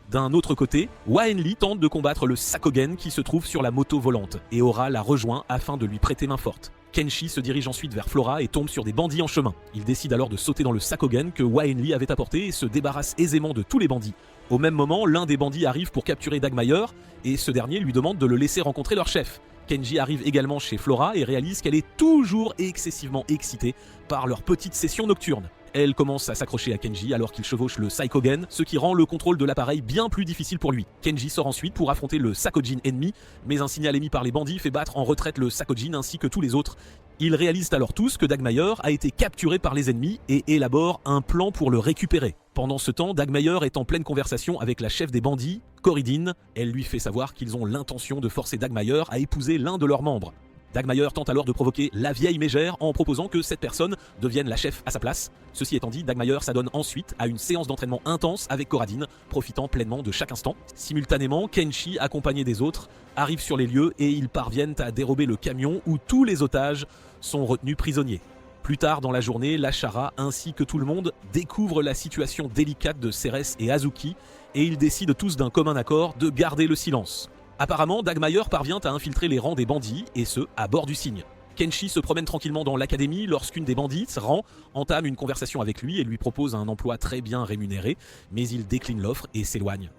S1: D'un autre côté, Wahanli tente de combattre le Sakogen qui se trouve sur la moto volante, et Ora la rejoint afin de lui prêter main forte. Kenshi se dirige ensuite vers Flora et tombe sur des bandits en chemin. Il décide alors de sauter dans le Sakogen que Wahanli avait apporté et se débarrasse aisément de tous les bandits. Au même moment, l'un des bandits arrive pour capturer Dagmeier, et ce dernier lui demande de le laisser rencontrer leur chef. Kenji arrive également chez Flora et réalise qu'elle est toujours excessivement excitée par leur petite session nocturne. Elle commence à s'accrocher à Kenji alors qu'il chevauche le Saikogen, ce qui rend le contrôle de l'appareil bien plus difficile pour lui. Kenji sort ensuite pour affronter le Sakojin ennemi, mais un signal émis par les bandits fait battre en retraite le Sakojin ainsi que tous les autres. Ils réalisent alors tous que Dagmeier a été capturé par les ennemis et élaborent un plan pour le récupérer. Pendant ce temps, Dagmeier est en pleine conversation avec la chef des bandits, Corridine. Elle lui fait savoir qu'ils ont l'intention de forcer Dagmeier à épouser l'un de leurs membres. Dagmeier tente alors de provoquer la vieille mégère en proposant que cette personne devienne la chef à sa place. Ceci étant dit, Dagmeier s'adonne ensuite à une séance d'entraînement intense avec Corradine, profitant pleinement de chaque instant. Simultanément, Kenshi, accompagné des autres, arrive sur les lieux et ils parviennent à dérober le camion où tous les otages sont retenus prisonniers. Plus tard dans la journée, Lashara ainsi que tout le monde découvrent la situation délicate de Ceres et Azuki et ils décident tous d'un commun accord de garder le silence. Apparemment, Dagmeier parvient à infiltrer les rangs des bandits, et ce, à bord du cygne. Kenshi se promène tranquillement dans l'académie lorsqu'une des bandites, Ran, entame une conversation avec lui et lui propose un emploi très bien rémunéré, mais il décline l'offre et s'éloigne.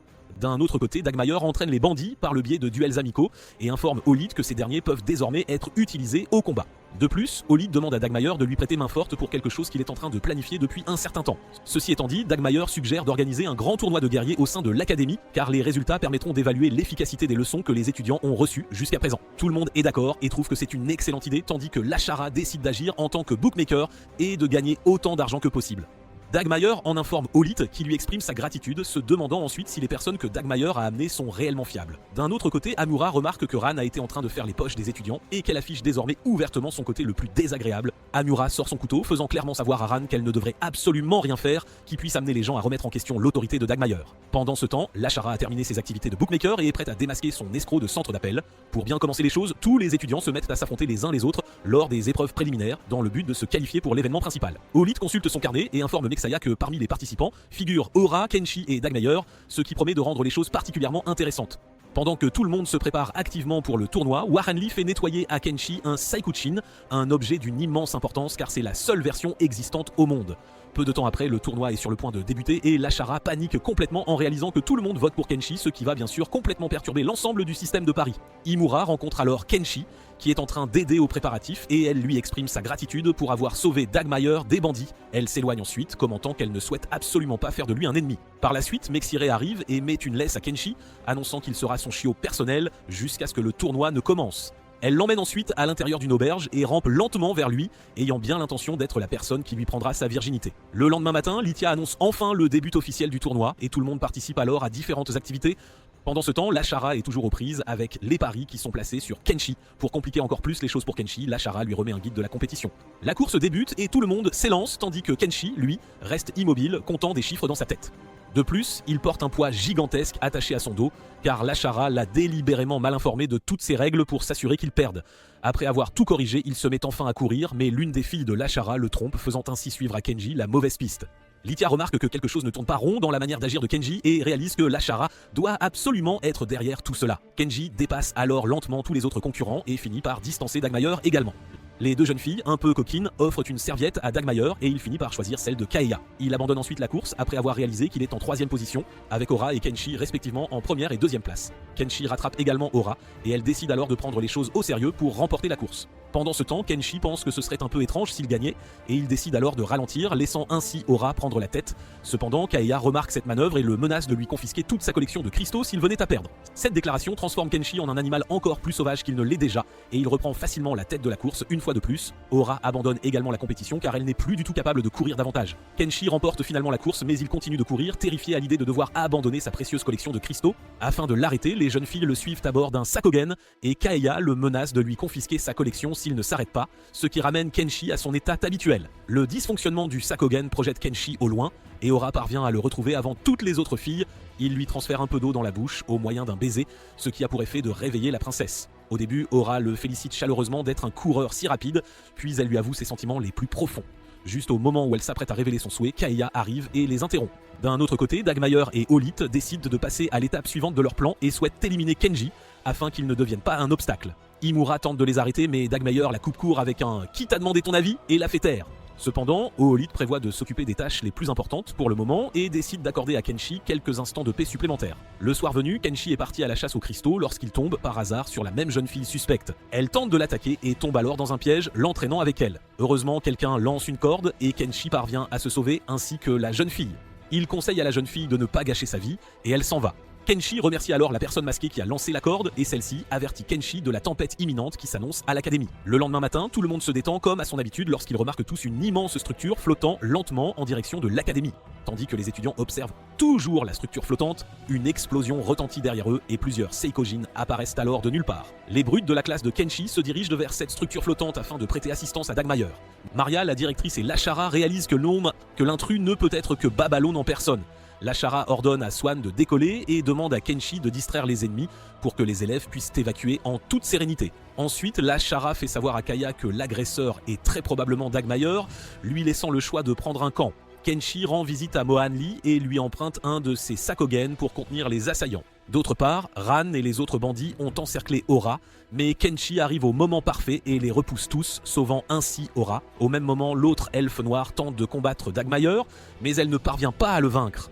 S1: D'un autre côté, Dagmeier entraîne les bandits par le biais de duels amicaux et informe Olid que ces derniers peuvent désormais être utilisés au combat. De plus, Olid demande à Dagmeier de lui prêter main forte pour quelque chose qu'il est en train de planifier depuis un certain temps. Ceci étant dit, Dagmeier suggère d'organiser un grand tournoi de guerriers au sein de l'académie, car les résultats permettront d'évaluer l'efficacité des leçons que les étudiants ont reçues jusqu'à présent. Tout le monde est d'accord et trouve que c'est une excellente idée, tandis que Lashara décide d'agir en tant que bookmaker et de gagner autant d'argent que possible. Dagmayer en informe Olith qui lui exprime sa gratitude, se demandant ensuite si les personnes que Dagmayer a amenées sont réellement fiables. D'un autre côté, Amura remarque que Ran a été en train de faire les poches des étudiants et qu'elle affiche désormais ouvertement son côté le plus désagréable. Amura sort son couteau, faisant clairement savoir à Ran qu'elle ne devrait absolument rien faire qui puisse amener les gens à remettre en question l'autorité de Dagmayer. Pendant ce temps, Lashara a terminé ses activités de bookmaker et est prête à démasquer son escroc de centre d'appel. Pour bien commencer les choses, tous les étudiants se mettent à s'affronter les uns les autres lors des épreuves préliminaires dans le but de se qualifier pour l'événement principal. Olith consulte son carnet et informe Mexaya que parmi les participants figurent Aura, Kenshi et Dagmayer, ce qui promet de rendre les choses particulièrement intéressantes. Pendant que tout le monde se prépare activement pour le tournoi, Warrenly fait nettoyer à Kenshi un Saikuchin, un objet d'une immense importance car c'est la seule version existante au monde. Peu de temps après, le tournoi est sur le point de débuter et Lashara panique complètement en réalisant que tout le monde vote pour Kenshi, ce qui va bien sûr complètement perturber l'ensemble du système de paris. Imura rencontre alors Kenshi, qui est en train d'aider aux préparatifs et elle lui exprime sa gratitude pour avoir sauvé Dagmayer des bandits. Elle s'éloigne ensuite, commentant qu'elle ne souhaite absolument pas faire de lui un ennemi. Par la suite, Mexire arrive et met une laisse à Kenshi, annonçant qu'il sera son chiot personnel jusqu'à ce que le tournoi ne commence. Elle l'emmène ensuite à l'intérieur d'une auberge et rampe lentement vers lui, ayant bien l'intention d'être la personne qui lui prendra sa virginité. Le lendemain matin, Lithia annonce enfin le début officiel du tournoi et tout le monde participe alors à différentes activités. Pendant ce temps, Lashara est toujours aux prises avec les paris qui sont placés sur Kenshi. Pour compliquer encore plus les choses pour Kenshi, Lashara lui remet un guide de la compétition. La course débute et tout le monde s'élance tandis que Kenshi, lui, reste immobile, comptant des chiffres dans sa tête. De plus, il porte un poids gigantesque attaché à son dos, car Lashara l'a délibérément mal informé de toutes ses règles pour s'assurer qu'il perde. Après avoir tout corrigé, il se met enfin à courir, mais l'une des filles de Lashara le trompe, faisant ainsi suivre à Kenji la mauvaise piste. Lithia remarque que quelque chose ne tourne pas rond dans la manière d'agir de Kenji et réalise que Lashara doit absolument être derrière tout cela. Kenji dépasse alors lentement tous les autres concurrents et finit par distancer Dagmayer également. Les deux jeunes filles, un peu coquines, offrent une serviette à Dagmayer et il finit par choisir celle de Kaeya. Il abandonne ensuite la course après avoir réalisé qu'il est en 3ème position, avec Aura et Kenshi respectivement en 1ère et 2ème place. Kenshi rattrape également Aura et elle décide alors de prendre les choses au sérieux pour remporter la course. Pendant ce temps, Kenshi pense que ce serait un peu étrange s'il gagnait et il décide alors de ralentir, laissant ainsi Aura prendre la tête. Cependant, Kaeya remarque cette manœuvre et le menace de lui confisquer toute sa collection de cristaux s'il venait à perdre. Cette déclaration transforme Kenshi en un animal encore plus sauvage qu'il ne l'est déjà et il reprend facilement la tête de la course une fois de plus. Aura abandonne également la compétition car elle n'est plus du tout capable de courir davantage. Kenshi remporte finalement la course mais il continue de courir, terrifié à l'idée de devoir abandonner sa précieuse collection de cristaux. Afin de l'arrêter, les jeunes filles le suivent à bord d'un Sakogen et Kaeya le menace de lui confisquer sa collection s'il ne s'arrête pas, ce qui ramène Kenshi à son état habituel. Le dysfonctionnement du Sakogen projette Kenshi au loin et Aura parvient à le retrouver avant toutes les autres filles. Il lui transfère un peu d'eau dans la bouche au moyen d'un baiser, ce qui a pour effet de réveiller la princesse. Au début, Aura le félicite chaleureusement d'être un coureur si rapide, puis elle lui avoue ses sentiments les plus profonds. Juste au moment où elle s'apprête à révéler son souhait, Kaeya arrive et les interrompt. D'un autre côté, Dagmayer et Olith décident de passer à l'étape suivante de leur plan et souhaitent éliminer Kenji afin qu'il ne devienne pas un obstacle. Imura tente de les arrêter mais Dagmayer la coupe court avec un « Qui t'a demandé ton avis ?» et la fait taire. Cependant, Olith prévoit de s'occuper des tâches les plus importantes pour le moment et décide d'accorder à Kenshi quelques instants de paix supplémentaires. Le soir venu, Kenshi est parti à la chasse aux cristaux lorsqu'il tombe par hasard sur la même jeune fille suspecte. Elle tente de l'attaquer et tombe alors dans un piège, l'entraînant avec elle. Heureusement, quelqu'un lance une corde et Kenshi parvient à se sauver ainsi que la jeune fille. Il conseille à la jeune fille de ne pas gâcher sa vie et elle s'en va. Kenshi remercie alors la personne masquée qui a lancé la corde et celle-ci avertit Kenshi de la tempête imminente qui s'annonce à l'académie. Le lendemain matin, tout le monde se détend comme à son habitude lorsqu'ils remarquent tous une immense structure flottant lentement en direction de l'académie. Tandis que les étudiants observent toujours la structure flottante, une explosion retentit derrière eux et plusieurs Seikojin apparaissent alors de nulle part. Les brutes de la classe de Kenshi se dirigent vers cette structure flottante afin de prêter assistance à Dagmayer. Maria, la directrice et Lashara réalisent que l'intrus ne peut être que Babylone en personne. Lashara ordonne à Swan de décoller et demande à Kenshi de distraire les ennemis pour que les élèves puissent évacuer en toute sérénité. Ensuite, Lashara fait savoir à Kaeya que l'agresseur est très probablement Dagmayer, lui laissant le choix de prendre un camp. Kenshi rend visite à Mohanli et lui emprunte un de ses Sakogen pour contenir les assaillants. D'autre part, Ran et les autres bandits ont encerclé Aura, mais Kenshi arrive au moment parfait et les repousse tous, sauvant ainsi Aura. Au même moment, l'autre elfe noir tente de combattre Dagmayer, mais elle ne parvient pas à le vaincre.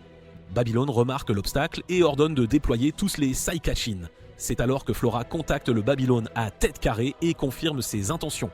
S1: Babylone remarque l'obstacle et ordonne de déployer tous les Saikachin. C'est alors que Flora contacte le Babylone à tête carrée et confirme ses intentions.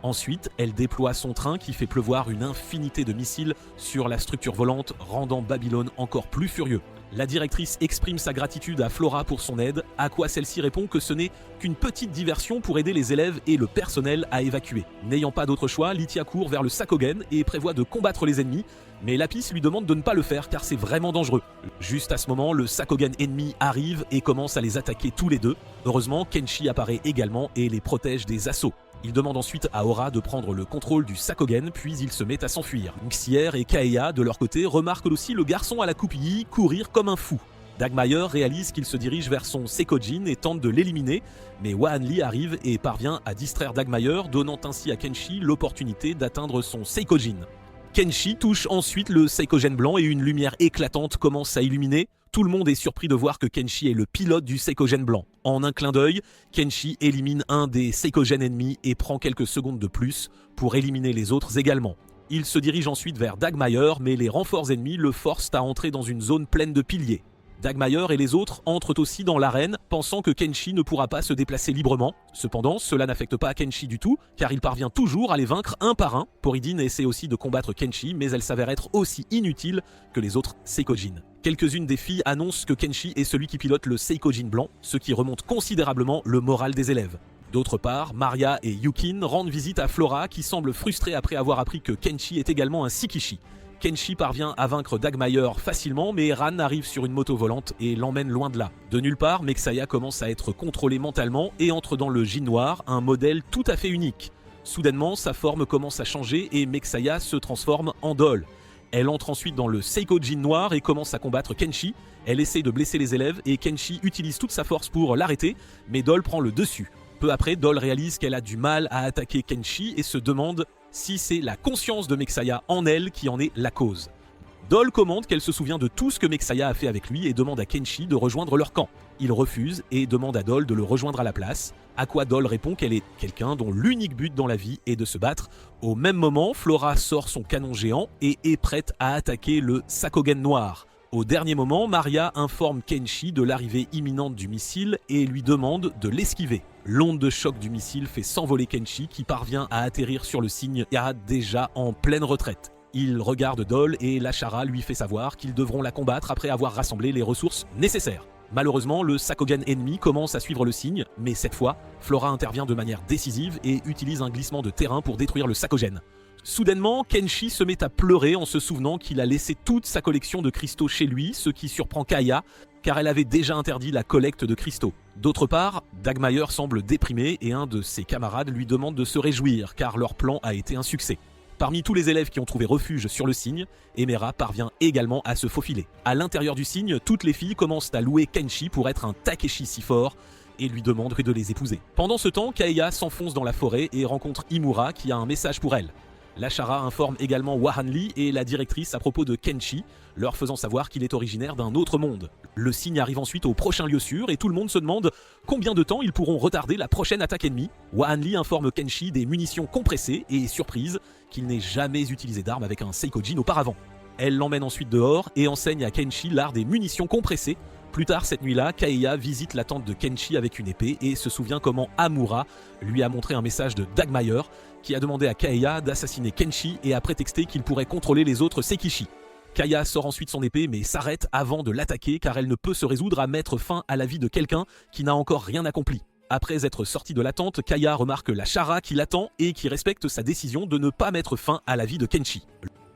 S1: Ensuite, elle déploie son train qui fait pleuvoir une infinité de missiles sur la structure volante, rendant Babylone encore plus furieux. La directrice exprime sa gratitude à Flora pour son aide, à quoi celle-ci répond que ce n'est qu'une petite diversion pour aider les élèves et le personnel à évacuer. N'ayant pas d'autre choix, Lithia court vers le Sakogen et prévoit de combattre les ennemis, mais Lapis lui demande de ne pas le faire car c'est vraiment dangereux. Juste à ce moment, le Sakogen ennemi arrive et commence à les attaquer tous les deux. Heureusement, Kenshi apparaît également et les protège des assauts. Il demande ensuite à Aura de prendre le contrôle du Sakogen, puis il se met à s'enfuir. Xier et Kaeya, de leur côté, remarquent aussi le garçon à la coupe Yi courir comme un fou. Dagmayer réalise qu'il se dirige vers son Seikojin et tente de l'éliminer, mais Wahanli arrive et parvient à distraire Dagmayer, donnant ainsi à Kenshi l'opportunité d'atteindre son Seikojin. Kenshi touche ensuite le Seikogen blanc et une lumière éclatante commence à illuminer. Tout le monde est surpris de voir que Kenshi est le pilote du Seikogen blanc. En un clin d'œil, Kenshi élimine un des Seikogen ennemis et prend quelques secondes de plus pour éliminer les autres également. Il se dirige ensuite vers Dagmayer, mais les renforts ennemis le forcent à entrer dans une zone pleine de piliers. Dagmayer et les autres entrent aussi dans l'arène, pensant que Kenshi ne pourra pas se déplacer librement. Cependant, cela n'affecte pas Kenshi du tout, car il parvient toujours à les vaincre un par un. Poridine essaie aussi de combattre Kenshi, mais elle s'avère être aussi inutile que les autres Seikojin. Quelques-unes des filles annoncent que Kenshi est celui qui pilote le Seikojin blanc, ce qui remonte considérablement le moral des élèves. D'autre part, Maria et Yukin rendent visite à Flora, qui semble frustrée après avoir appris que Kenshi est également un Shikishi. Kenshi parvient à vaincre Dagmayer facilement, mais Ran arrive sur une moto volante et l'emmène loin de là. De nulle part, Mexaya commence à être contrôlée mentalement et entre dans le Jin noir, un modèle tout à fait unique. Soudainement, sa forme commence à changer et Mexaya se transforme en Doll. Elle entre ensuite dans le Seikojin noir et commence à combattre Kenshi. Elle essaie de blesser les élèves et Kenshi utilise toute sa force pour l'arrêter, mais Doll prend le dessus. Peu après, Doll réalise qu'elle a du mal à attaquer Kenshi et se demande si c'est la conscience de Mexaya en elle qui en est la cause. Doll commande qu'elle se souvient de tout ce que Mexaya a fait avec lui et demande à Kenshi de rejoindre leur camp. Il refuse et demande à Doll de le rejoindre à la place, à quoi Doll répond qu'elle est quelqu'un dont l'unique but dans la vie est de se battre. Au même moment, Flora sort son canon géant et est prête à attaquer le Sakogen noir. Au dernier moment, Maria informe Kenshi de l'arrivée imminente du missile et lui demande de l'esquiver. L'onde de choc du missile fait s'envoler Kenshi qui parvient à atterrir sur le signe Ya déjà en pleine retraite. Il regarde Doll et Lashara lui fait savoir qu'ils devront la combattre après avoir rassemblé les ressources nécessaires. Malheureusement, le Sakogen ennemi commence à suivre le signe, mais cette fois, Flora intervient de manière décisive et utilise un glissement de terrain pour détruire le Sakogen. Soudainement, Kenshi se met à pleurer en se souvenant qu'il a laissé toute sa collection de cristaux chez lui, ce qui surprend Kaeya, car elle avait déjà interdit la collecte de cristaux. D'autre part, Dagmayer semble déprimé et un de ses camarades lui demande de se réjouir, car leur plan a été un succès. Parmi tous les élèves qui ont trouvé refuge sur le signe, Emera parvient également à se faufiler. À l'intérieur du signe, toutes les filles commencent à louer Kenshi pour être un Takeshi si fort, et lui demandent de les épouser. Pendant ce temps, Kaeya s'enfonce dans la forêt et rencontre Imura qui a un message pour elle. Lashara informe également Wahanli et la directrice à propos de Kenshi, leur faisant savoir qu'il est originaire d'un autre monde. Le signe arrive ensuite au prochain lieu sûr et tout le monde se demande combien de temps ils pourront retarder la prochaine attaque ennemie. Wahanli informe Kenshi des munitions compressées et est surprise qu'il n'ait jamais utilisé d'arme avec un Seikojin auparavant. Elle l'emmène ensuite dehors et enseigne à Kenshi l'art des munitions compressées. Plus tard cette nuit-là, Kaeya visite la tente de Kenshi avec une épée et se souvient comment Amura lui a montré un message de Dagmayer qui a demandé à Kaeya d'assassiner Kenshi et a prétexté qu'il pourrait contrôler les autres Seikishi. Kaeya sort ensuite son épée mais s'arrête avant de l'attaquer car elle ne peut se résoudre à mettre fin à la vie de quelqu'un qui n'a encore rien accompli. Après être sortie de la tente, Kaeya remarque Lashara qui l'attend et qui respecte sa décision de ne pas mettre fin à la vie de Kenshi.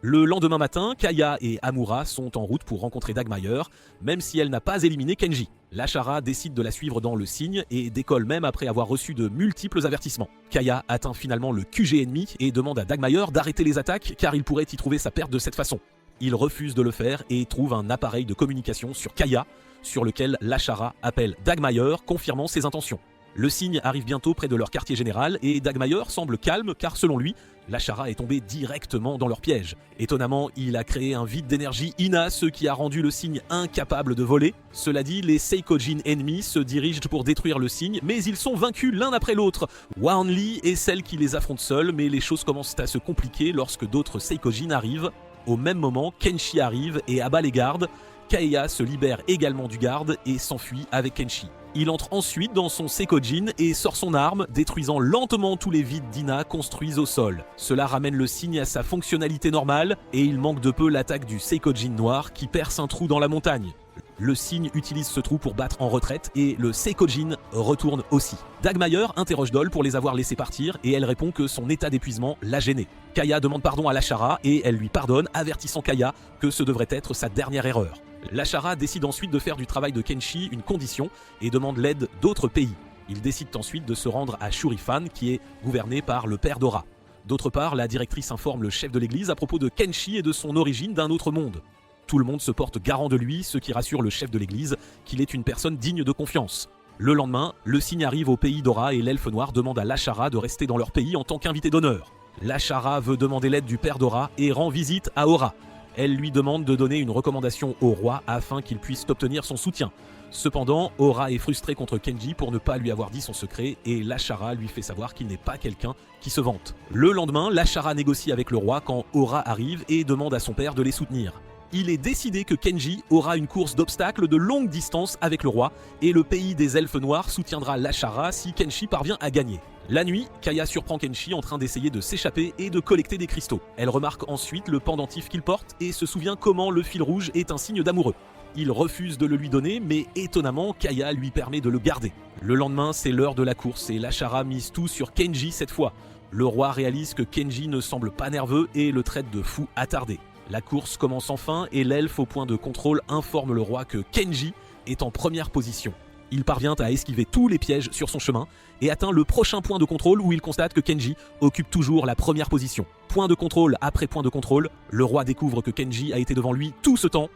S1: Le lendemain matin, Kaeya et Amura sont en route pour rencontrer Dagmayer, même si elle n'a pas éliminé Kenji. Lashara décide de la suivre dans le signe et décolle même après avoir reçu de multiples avertissements. Kaeya atteint finalement le QG ennemi et demande à Dagmayer d'arrêter les attaques car il pourrait y trouver sa perte de cette façon. Il refuse de le faire et trouve un appareil de communication sur Kaeya, sur lequel Lashara appelle Dagmayer, confirmant ses intentions. Le signe arrive bientôt près de leur quartier général et Dagmayer semble calme car selon lui, Lashara est tombé directement dans leur piège. Étonnamment, il a créé un vide d'énergie Ina, ce qui a rendu le signe incapable de voler. Cela dit, les Seikojin ennemis se dirigent pour détruire le signe, mais ils sont vaincus l'un après l'autre. Wahanli est celle qui les affronte seule, mais les choses commencent à se compliquer lorsque d'autres Seikojin arrivent. Au même moment, Kenshi arrive et abat les gardes. Kaeya se libère également du garde et s'enfuit avec Kenshi. Il entre ensuite dans son Seikojin et sort son arme, détruisant lentement tous les vides d'Ina construits au sol. Cela ramène le signe à sa fonctionnalité normale et il manque de peu l'attaque du Seikojin noir qui perce un trou dans la montagne. Le cygne utilise ce trou pour battre en retraite et le Seikojin retourne aussi. Dagmayer interroge Doll pour les avoir laissés partir et elle répond que son état d'épuisement l'a gêné. Kaya demande pardon à Lashara et elle lui pardonne, avertissant Kaya que ce devrait être sa dernière erreur. Lashara décide ensuite de faire du travail de Kenshi une condition et demande l'aide d'autres pays. Ils décident ensuite de se rendre à Shurifan qui est gouverné par le père d'Ora. D'autre part, la directrice informe le chef de l'église à propos de Kenshi et de son origine d'un autre monde. Tout le monde se porte garant de lui, ce qui rassure le chef de l'église qu'il est une personne digne de confiance. Le lendemain, le signe arrive au pays d'Ora et l'elfe noir demande à Lashara de rester dans leur pays en tant qu'invité d'honneur. Lashara veut demander l'aide du père d'Ora et rend visite à Ora. Elle lui demande de donner une recommandation au roi afin qu'il puisse obtenir son soutien. Cependant, Ora est frustré contre Kenji pour ne pas lui avoir dit son secret et Lashara lui fait savoir qu'il n'est pas quelqu'un qui se vante. Le lendemain, Lashara négocie avec le roi quand Ora arrive et demande à son père de les soutenir. Il est décidé que Kenji aura une course d'obstacles de longue distance avec le roi et le pays des elfes noirs soutiendra Lashara si Kenshi parvient à gagner. La nuit, Kaya surprend Kenshi en train d'essayer de s'échapper et de collecter des cristaux. Elle remarque ensuite le pendentif qu'il porte et se souvient comment le fil rouge est un signe d'amoureux. Il refuse de le lui donner, mais étonnamment, Kaya lui permet de le garder. Le lendemain, c'est l'heure de la course et Lashara mise tout sur Kenji cette fois. Le roi réalise que Kenji ne semble pas nerveux et le traite de fou attardé. La course commence enfin et l'elfe au point de contrôle informe le roi que Kenji est en première position. Il parvient à esquiver tous les pièges sur son chemin et atteint le prochain point de contrôle où il constate que Kenji occupe toujours la première position. Point de contrôle après point de contrôle, le roi découvre que Kenji a été devant lui tout ce temps.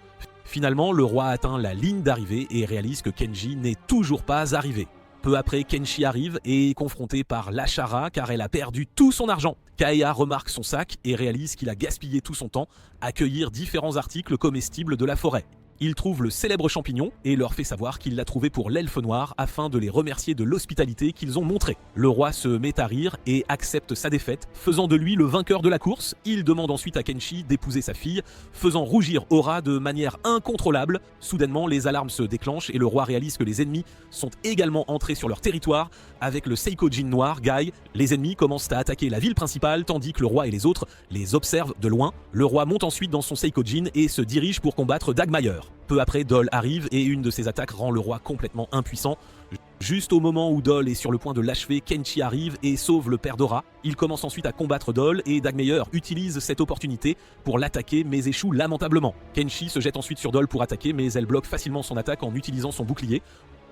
S1: Finalement, le roi atteint la ligne d'arrivée et réalise que Kenji n'est toujours pas arrivé. Peu après, Kenshi arrive et est confronté par Lashara car elle a perdu tout son argent. Kaya remarque son sac et réalise qu'il a gaspillé tout son temps à cueillir différents articles comestibles de la forêt. Il trouve le célèbre champignon et leur fait savoir qu'il l'a trouvé pour l'elfe noir afin de les remercier de l'hospitalité qu'ils ont montrée. Le roi se met à rire et accepte sa défaite, faisant de lui le vainqueur de la course. Il demande ensuite à Kenshi d'épouser sa fille, faisant rougir Ora de manière incontrôlable. Soudainement, les alarmes se déclenchent et le roi réalise que les ennemis sont également entrés sur leur territoire. Avec le Seikojin noir, Guy, les ennemis commencent à attaquer la ville principale tandis que le roi et les autres les observent de loin. Le roi monte ensuite dans son Seikojin et se dirige pour combattre Dagmayer. Peu après, Doll arrive et une de ses attaques rend le roi complètement impuissant. Juste au moment où Doll est sur le point de l'achever, Kenshi arrive et sauve le père d'Ora. Il commence ensuite à combattre Doll et Dagmayer utilise cette opportunité pour l'attaquer mais échoue lamentablement. Kenshi se jette ensuite sur Doll pour attaquer mais elle bloque facilement son attaque en utilisant son bouclier.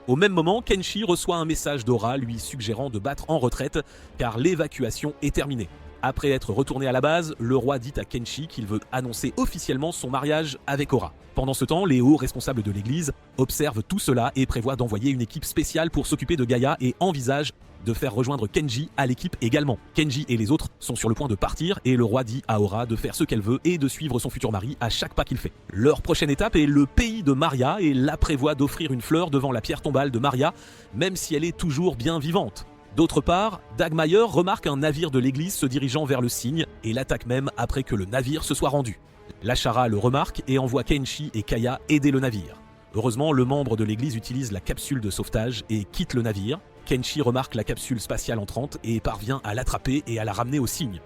S1: Au même moment, Kenshi reçoit un message d'Ora lui suggérant de battre en retraite car l'évacuation est terminée. Après être retourné à la base, le roi dit à Kenshi qu'il veut annoncer officiellement son mariage avec Ora. Pendant ce temps, les hauts responsables de l'église observent tout cela et prévoient d'envoyer une équipe spéciale pour s'occuper de Gaïa et envisagent de faire rejoindre Kenji à l'équipe également. Kenji et les autres sont sur le point de partir et le roi dit à Ora de faire ce qu'elle veut et de suivre son futur mari à chaque pas qu'il fait. Leur prochaine étape est le pays de Maria et la prévoit d'offrir une fleur devant la pierre tombale de Maria, même si elle est toujours bien vivante. D'autre part, Dagmayer remarque un navire de l'église se dirigeant vers le cygne et l'attaque même après que le navire se soit rendu. Lashara le remarque et envoie Kenshi et Kaya aider le navire. Heureusement, le membre de l'église utilise la capsule de sauvetage et quitte le navire. Kenshi remarque la capsule spatiale entrante et parvient à l'attraper et à la ramener au cygne.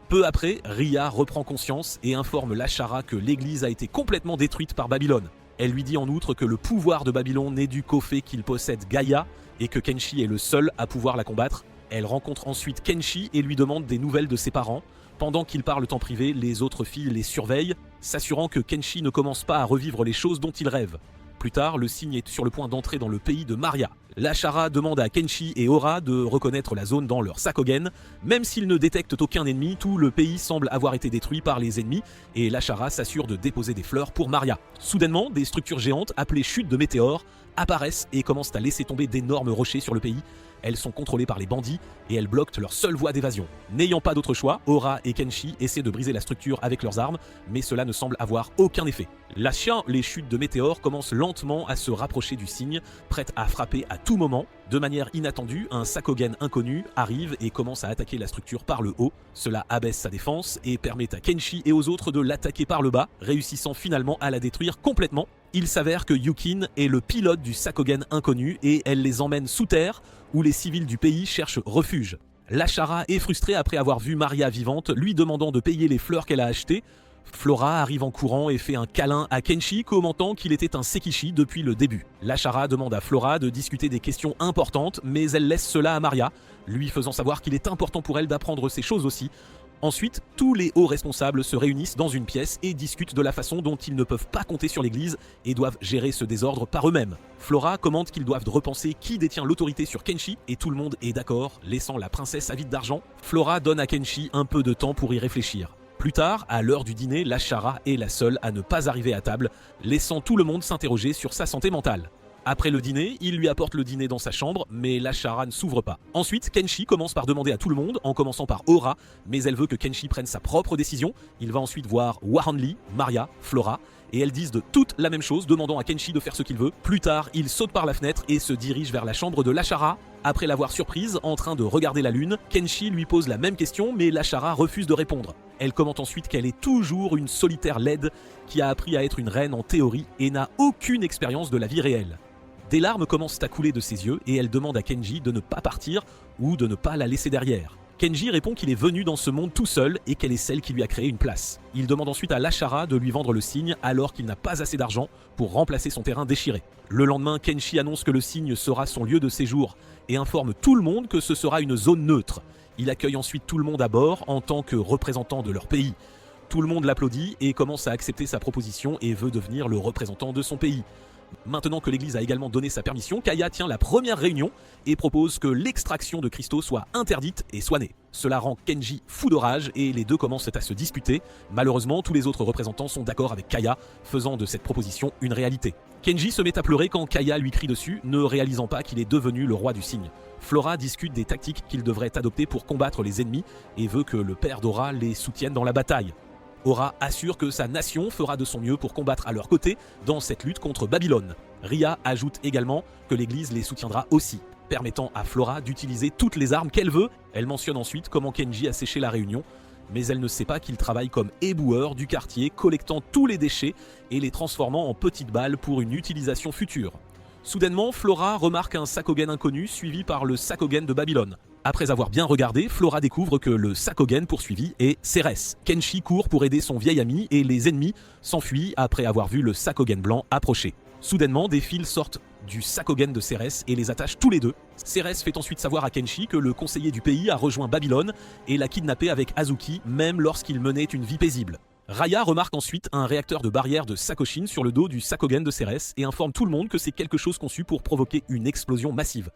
S1: Peu après, Ria reprend conscience et informe Lashara que l'église a été complètement détruite par Babylone. Elle lui dit en outre que le pouvoir de Babylone n'est dû qu'au fait qu'il possède Gaïa et que Kenshi est le seul à pouvoir la combattre. Elle rencontre ensuite Kenshi et lui demande des nouvelles de ses parents. Pendant qu'ils parlent en privé, les autres filles les surveillent, s'assurant que Kenshi ne commence pas à revivre les choses dont il rêve. Plus tard, le cygne est sur le point d'entrer dans le pays de Maria. Lashara demande à Kenshi et Ora de reconnaître la zone dans leur Sakogen. Même s'ils ne détectent aucun ennemi, tout le pays semble avoir été détruit par les ennemis et Lashara s'assure de déposer des fleurs pour Maria. Soudainement, des structures géantes appelées chutes de météores apparaissent et commencent à laisser tomber d'énormes rochers sur le pays. Elles sont contrôlées par les bandits et elles bloquent leur seule voie d'évasion. N'ayant pas d'autre choix, Ora et Kenshi essaient de briser la structure avec leurs armes, mais cela ne semble avoir aucun effet. Les chutes de météores commencent lentement à se rapprocher du cygne, prêtes à frapper à tout moment. De manière inattendue, un Sakogen inconnu arrive et commence à attaquer la structure par le haut. Cela abaisse sa défense et permet à Kenshi et aux autres de l'attaquer par le bas, réussissant finalement à la détruire complètement. Il s'avère que Yukin est le pilote du Sakogen inconnu et elle les emmène sous terre où les civils du pays cherchent refuge. L'Ashara est frustrée après avoir vu Maria vivante, lui demandant de payer les fleurs qu'elle a achetées. Flora arrive en courant et fait un câlin à Kenshi, commentant qu'il était un Sekishi depuis le début. L'Ashara demande à Flora de discuter des questions importantes, mais elle laisse cela à Maria, lui faisant savoir qu'il est important pour elle d'apprendre ces choses aussi. Ensuite, tous les hauts responsables se réunissent dans une pièce et discutent de la façon dont ils ne peuvent pas compter sur l'église et doivent gérer ce désordre par eux-mêmes. Flora commente qu'ils doivent repenser qui détient l'autorité sur Kenshi et tout le monde est d'accord, laissant la princesse avide d'argent. Flora donne à Kenshi un peu de temps pour y réfléchir. Plus tard, à l'heure du dîner, l'Ashara est la seule à ne pas arriver à table, laissant tout le monde s'interroger sur sa santé mentale. Après le dîner, il lui apporte le dîner dans sa chambre, mais l'Ashara ne s'ouvre pas. Ensuite, Kenshi commence par demander à tout le monde, en commençant par Aura, mais elle veut que Kenshi prenne sa propre décision. Il va ensuite voir Waranli, Maria, Flora, et elles disent de toutes la même chose, demandant à Kenshi de faire ce qu'il veut. Plus tard, il saute par la fenêtre et se dirige vers la chambre de l'Ashara. Après l'avoir surprise, en train de regarder la lune, Kenshi lui pose la même question, mais l'Ashara refuse de répondre. Elle commente ensuite qu'elle est toujours une solitaire laide qui a appris à être une reine en théorie et n'a aucune expérience de la vie réelle. Des larmes commencent à couler de ses yeux et elle demande à Kenji de ne pas partir ou de ne pas la laisser derrière. Kenji répond qu'il est venu dans ce monde tout seul et qu'elle est celle qui lui a créé une place. Il demande ensuite à l'Ashara de lui vendre le cygne alors qu'il n'a pas assez d'argent pour remplacer son terrain déchiré. Le lendemain, Kenshi annonce que le cygne sera son lieu de séjour et informe tout le monde que ce sera une zone neutre. Il accueille ensuite tout le monde à bord en tant que représentant de leur pays. Tout le monde l'applaudit et commence à accepter sa proposition et veut devenir le représentant de son pays. Maintenant que l'église a également donné sa permission, Kaya tient la première réunion et propose que l'extraction de cristaux soit interdite et soignée. Cela rend Kenji fou de rage et les deux commencent à se disputer. Malheureusement, tous les autres représentants sont d'accord avec Kaya, faisant de cette proposition une réalité. Kenji se met à pleurer quand Kaya lui crie dessus, ne réalisant pas qu'il est devenu le roi du cygne. Flora discute des tactiques qu'il devrait adopter pour combattre les ennemis et veut que le père d'Aura les soutienne dans la bataille. Aura assure que sa nation fera de son mieux pour combattre à leur côté dans cette lutte contre Babylone. Ria ajoute également que l'église les soutiendra aussi, permettant à Flora d'utiliser toutes les armes qu'elle veut. Elle mentionne ensuite comment Kenji a séché la réunion, mais elle ne sait pas qu'il travaille comme éboueur du quartier, collectant tous les déchets et les transformant en petites balles pour une utilisation future. Soudainement, Flora remarque un Sakogen inconnu suivi par le Sakogen de Babylone. Après avoir bien regardé, Flora découvre que le Sakogen poursuivi est Cérès. Kenshi court pour aider son vieil ami et les ennemis s'enfuient après avoir vu le Sakogen blanc approcher. Soudainement, des fils sortent du Sakogen de Cérès et les attachent tous les deux. Cérès fait ensuite savoir à Kenshi que le conseiller du pays a rejoint Babylone et l'a kidnappé avec Azuki même lorsqu'il menait une vie paisible. Raya remarque ensuite un réacteur de barrière de Sakoshin sur le dos du Sakogen de Cérès et informe tout le monde que c'est quelque chose conçu pour provoquer une explosion massive.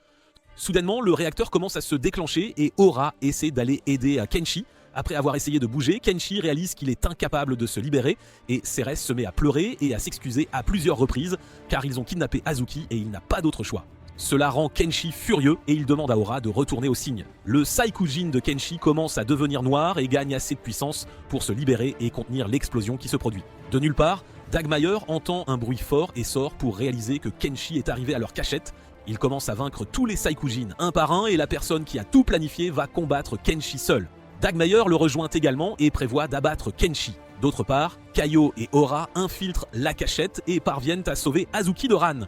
S1: Soudainement, le réacteur commence à se déclencher et Aura essaie d'aller aider à Kenshi. Après avoir essayé de bouger, Kenshi réalise qu'il est incapable de se libérer et Cérès se met à pleurer et à s'excuser à plusieurs reprises car ils ont kidnappé Azuki et il n'a pas d'autre choix. Cela rend Kenshi furieux et il demande à Aura de retourner au cygne. Le Saikujin de Kenshi commence à devenir noir et gagne assez de puissance pour se libérer et contenir l'explosion qui se produit. De nulle part, Dagmayer entend un bruit fort et sort pour réaliser que Kenshi est arrivé à leur cachette. Il commence à vaincre tous les Saikujin un par un et la personne qui a tout planifié va combattre Kenshi seul. Dagmayer le rejoint également et prévoit d'abattre Kenshi. D'autre part, Kaio et Aura infiltrent la cachette et parviennent à sauver Azuki de Ran.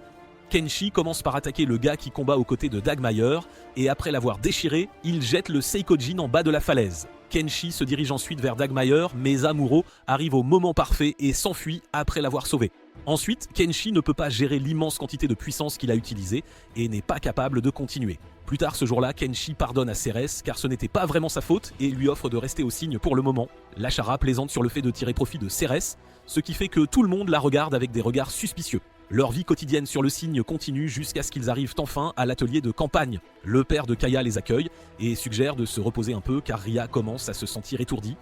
S1: Kenshi commence par attaquer le gars qui combat aux côtés de Dagmayer et après l'avoir déchiré, il jette le Seikojin en bas de la falaise. Kenshi se dirige ensuite vers Dagmayer, mais Amuro arrive au moment parfait et s'enfuit après l'avoir sauvé. Ensuite, Kenshi ne peut pas gérer l'immense quantité de puissance qu'il a utilisée et n'est pas capable de continuer. Plus tard ce jour-là, Kenshi pardonne à Cérès car ce n'était pas vraiment sa faute et lui offre de rester au cygne pour le moment. L'Ashara plaisante sur le fait de tirer profit de Cérès, ce qui fait que tout le monde la regarde avec des regards suspicieux. Leur vie quotidienne sur le cygne continue jusqu'à ce qu'ils arrivent enfin à l'atelier de campagne. Le père de Kaya les accueille et suggère de se reposer un peu car Ria commence à se sentir étourdie.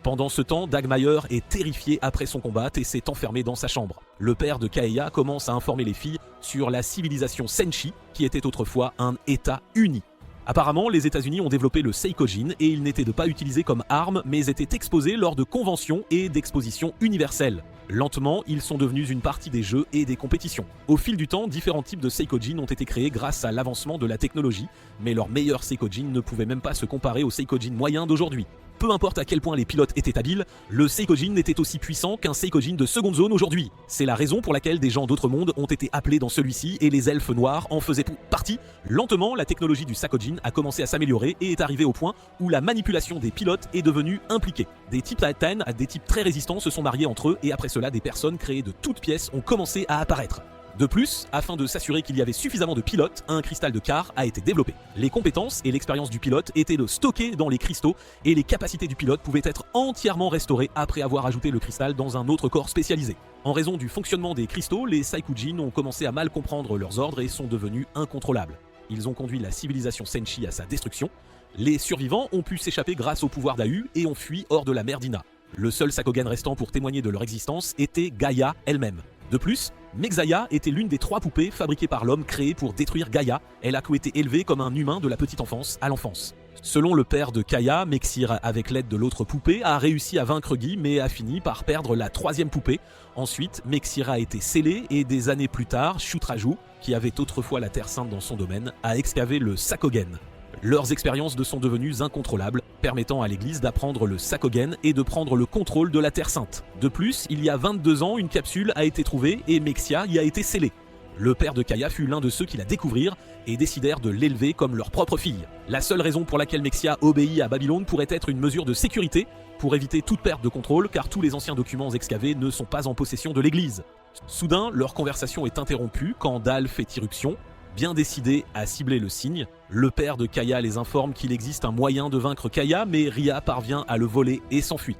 S1: Pendant ce temps, Dagmayer est terrifié après son combat et s'est enfermé dans sa chambre. Le père de Kaeya commence à informer les filles sur la civilisation Senshi, qui était autrefois un État uni. Apparemment, les États-Unis ont développé le Seikojin et il n'était pas utilisé comme arme, mais était exposé lors de conventions et d'expositions universelles. Lentement, ils sont devenus une partie des jeux et des compétitions. Au fil du temps, différents types de Seikojin ont été créés grâce à l'avancement de la technologie, mais leur meilleur Seikojin ne pouvait même pas se comparer au Seikojin moyen d'aujourd'hui. Peu importe à quel point les pilotes étaient habiles, le Seikojin n'était aussi puissant qu'un Seikojin de seconde zone aujourd'hui. C'est la raison pour laquelle des gens d'autres mondes ont été appelés dans celui-ci et les elfes noirs en faisaient partie. Lentement, la technologie du Sakojin a commencé à s'améliorer et est arrivée au point où la manipulation des pilotes est devenue impliquée. Des types Titan à des types très résistants se sont mariés entre eux et après cela, des personnes créées de toutes pièces ont commencé à apparaître. De plus, afin de s'assurer qu'il y avait suffisamment de pilotes, un cristal de Kar a été développé. Les compétences et l'expérience du pilote étaient de stocker dans les cristaux et les capacités du pilote pouvaient être entièrement restaurées après avoir ajouté le cristal dans un autre corps spécialisé. En raison du fonctionnement des cristaux, les Saikujin ont commencé à mal comprendre leurs ordres et sont devenus incontrôlables. Ils ont conduit la civilisation Senshi à sa destruction. Les survivants ont pu s'échapper grâce au pouvoir d'Ahu et ont fui hors de la mer d'Ina. Le seul Sakogan restant pour témoigner de leur existence était Gaïa elle-même. De plus, Mexaya était l'une des 3 poupées fabriquées par l'homme créées pour détruire Gaïa. Elle a été élevée comme un humain de la petite enfance à l'enfance. Selon le père de Kaya, Mexir, avec l'aide de l'autre poupée, a réussi à vaincre Guy mais a fini par perdre la 3e poupée. Ensuite, Mexir a été scellé et des années plus tard, Shutraju, qui avait autrefois la Terre Sainte dans son domaine, a excavé le Sakogen. Leurs expériences sont devenues incontrôlables, permettant à l'église d'apprendre le Sakogen et de prendre le contrôle de la Terre Sainte. De plus, il y a 22 ans, une capsule a été trouvée et Mexia y a été scellée. Le père de Kaya fut l'un de ceux qui la découvrirent et décidèrent de l'élever comme leur propre fille. La seule raison pour laquelle Mexia obéit à Babylone pourrait être une mesure de sécurité pour éviter toute perte de contrôle car tous les anciens documents excavés ne sont pas en possession de l'église. Soudain, leur conversation est interrompue quand Dal fait irruption. Bien décidé à cibler le signe, le père de Kaya les informe qu'il existe un moyen de vaincre Kaya, mais Ria parvient à le voler et s'enfuit.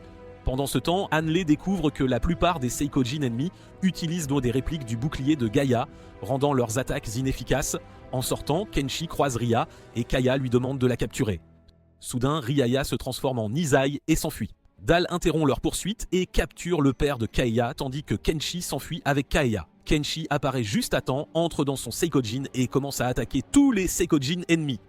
S1: Pendant ce temps, Hanley découvre que la plupart des Seikojin ennemis utilisent des répliques du bouclier de Gaïa, rendant leurs attaques inefficaces. En sortant, Kenshi croise Ria et Kaya lui demande de la capturer. Soudain, Riaya se transforme en Izai et s'enfuit. Dal interrompt leur poursuite et capture le père de Kaya tandis que Kenshi s'enfuit avec Kaya. Kenshi apparaît juste à temps, entre dans son Seikojin et commence à attaquer tous les Seikojin ennemis.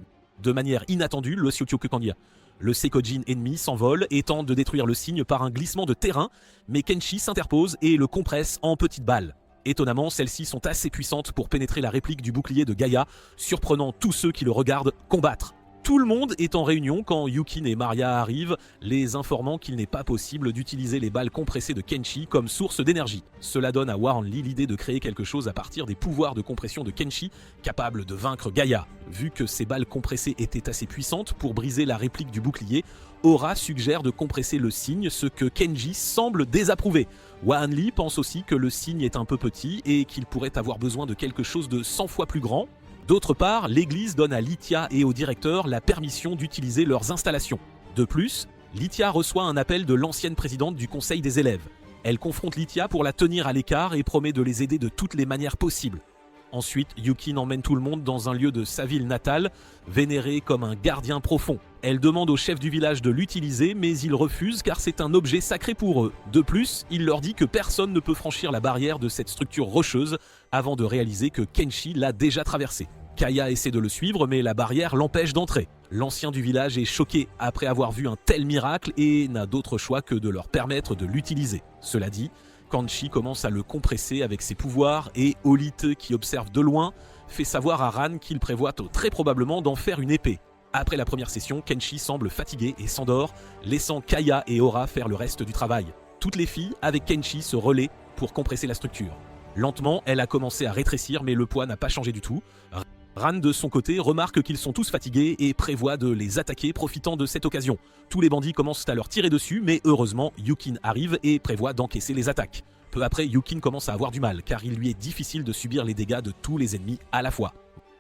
S1: De manière inattendue, le Seikojin ennemi s'envole et tente de détruire le signe par un glissement de terrain, mais Kenshi s'interpose et le compresse en petites balles. Étonnamment, celles-ci sont assez puissantes pour pénétrer la réplique du bouclier de Gaïa, surprenant tous ceux qui le regardent combattre. Tout le monde est en réunion quand Yukin et Maria arrivent, les informant qu'il n'est pas possible d'utiliser les balles compressées de Kenshi comme source d'énergie. Cela donne à Warren Lee l'idée de créer quelque chose à partir des pouvoirs de compression de Kenshi, capable de vaincre Gaïa. Vu que ces balles compressées étaient assez puissantes pour briser la réplique du bouclier, Aura suggère de compresser le signe, ce que Kenji semble désapprouver. Warren Lee pense aussi que le signe est un peu petit et qu'il pourrait avoir besoin de quelque chose de 100 fois plus grand. D'autre part, l'église donne à Lithia et au directeur la permission d'utiliser leurs installations. De plus, Lithia reçoit un appel de l'ancienne présidente du conseil des élèves. Elle confronte Lithia pour la tenir à l'écart et promet de les aider de toutes les manières possibles. Ensuite, Yukin emmène tout le monde dans un lieu de sa ville natale, vénéré comme un gardien profond. Elle demande au chef du village de l'utiliser, mais il refuse car c'est un objet sacré pour eux. De plus, il leur dit que personne ne peut franchir la barrière de cette structure rocheuse avant de réaliser que Kenshi l'a déjà traversée. Kaya essaie de le suivre, mais la barrière l'empêche d'entrer. L'ancien du village est choqué après avoir vu un tel miracle et n'a d'autre choix que de leur permettre de l'utiliser. Cela dit, Kanchi commence à le compresser avec ses pouvoirs et Olite, qui observe de loin, fait savoir à Ran qu'il prévoit très probablement d'en faire une épée. Après la première session, Kenshi semble fatigué et s'endort, laissant Kaya et Aura faire le reste du travail. Toutes les filles, avec Kenshi, se relaient pour compresser la structure. Lentement, elle a commencé à rétrécir, mais le poids n'a pas changé du tout. Ran, de son côté, remarque qu'ils sont tous fatigués et prévoit de les attaquer profitant de cette occasion. Tous les bandits commencent à leur tirer dessus, mais heureusement, Yukin arrive et prévoit d'encaisser les attaques. Peu après, Yukin commence à avoir du mal, car il lui est difficile de subir les dégâts de tous les ennemis à la fois.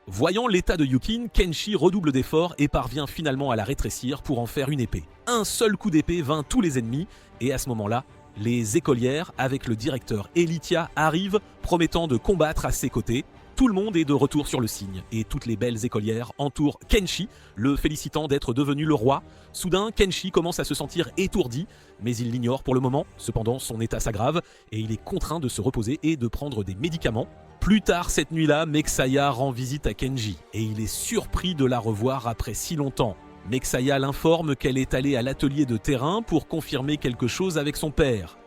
S1: Voyant l'état de Yukin, Kenshi redouble d'efforts et parvient finalement à la rétrécir pour en faire une épée. Un seul coup d'épée vainc tous les ennemis, et à ce moment-là, les écolières, avec le directeur Lithia, arrivent, promettant de combattre à ses côtés. Tout le monde est de retour sur le signe, et toutes les belles écolières entourent Kenshi, le félicitant d'être devenu le roi. Soudain, Kenshi commence à se sentir étourdi, mais il l'ignore pour le moment. Cependant, son état s'aggrave, et il est contraint de se reposer et de prendre des médicaments. Plus tard cette nuit-là, Mexaya rend visite à Kenji, et il est surpris de la revoir après si longtemps. Mexaya l'informe qu'elle est allée à l'atelier de terrain pour confirmer quelque chose avec son père.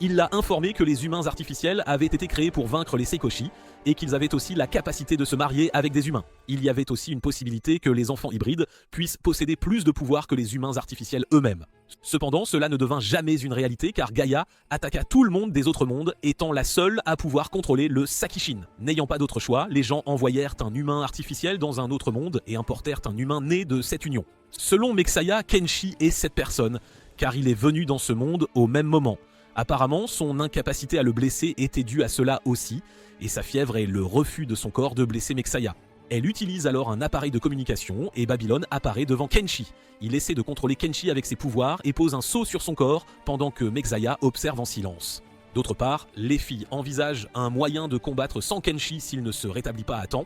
S1: Il l'a informé que les humains artificiels avaient été créés pour vaincre les Seikoshi, et qu'ils avaient aussi la capacité de se marier avec des humains. Il y avait aussi une possibilité que les enfants hybrides puissent posséder plus de pouvoir que les humains artificiels eux-mêmes. Cependant, cela ne devint jamais une réalité car Gaïa attaqua tout le monde des autres mondes, étant la seule à pouvoir contrôler le Sakishin. N'ayant pas d'autre choix, les gens envoyèrent un humain artificiel dans un autre monde et importèrent un humain né de cette union. Selon Mexaya, Kenshi est cette personne, car il est venu dans ce monde au même moment. Apparemment, son incapacité à le blesser était due à cela aussi, et sa fièvre est le refus de son corps de blesser Mexaya. Elle utilise alors un appareil de communication et Babylone apparaît devant Kenshi. Il essaie de contrôler Kenshi avec ses pouvoirs et pose un sceau sur son corps pendant que Mexaya observe en silence. D'autre part, les filles envisagent un moyen de combattre sans Kenshi s'il ne se rétablit pas à temps.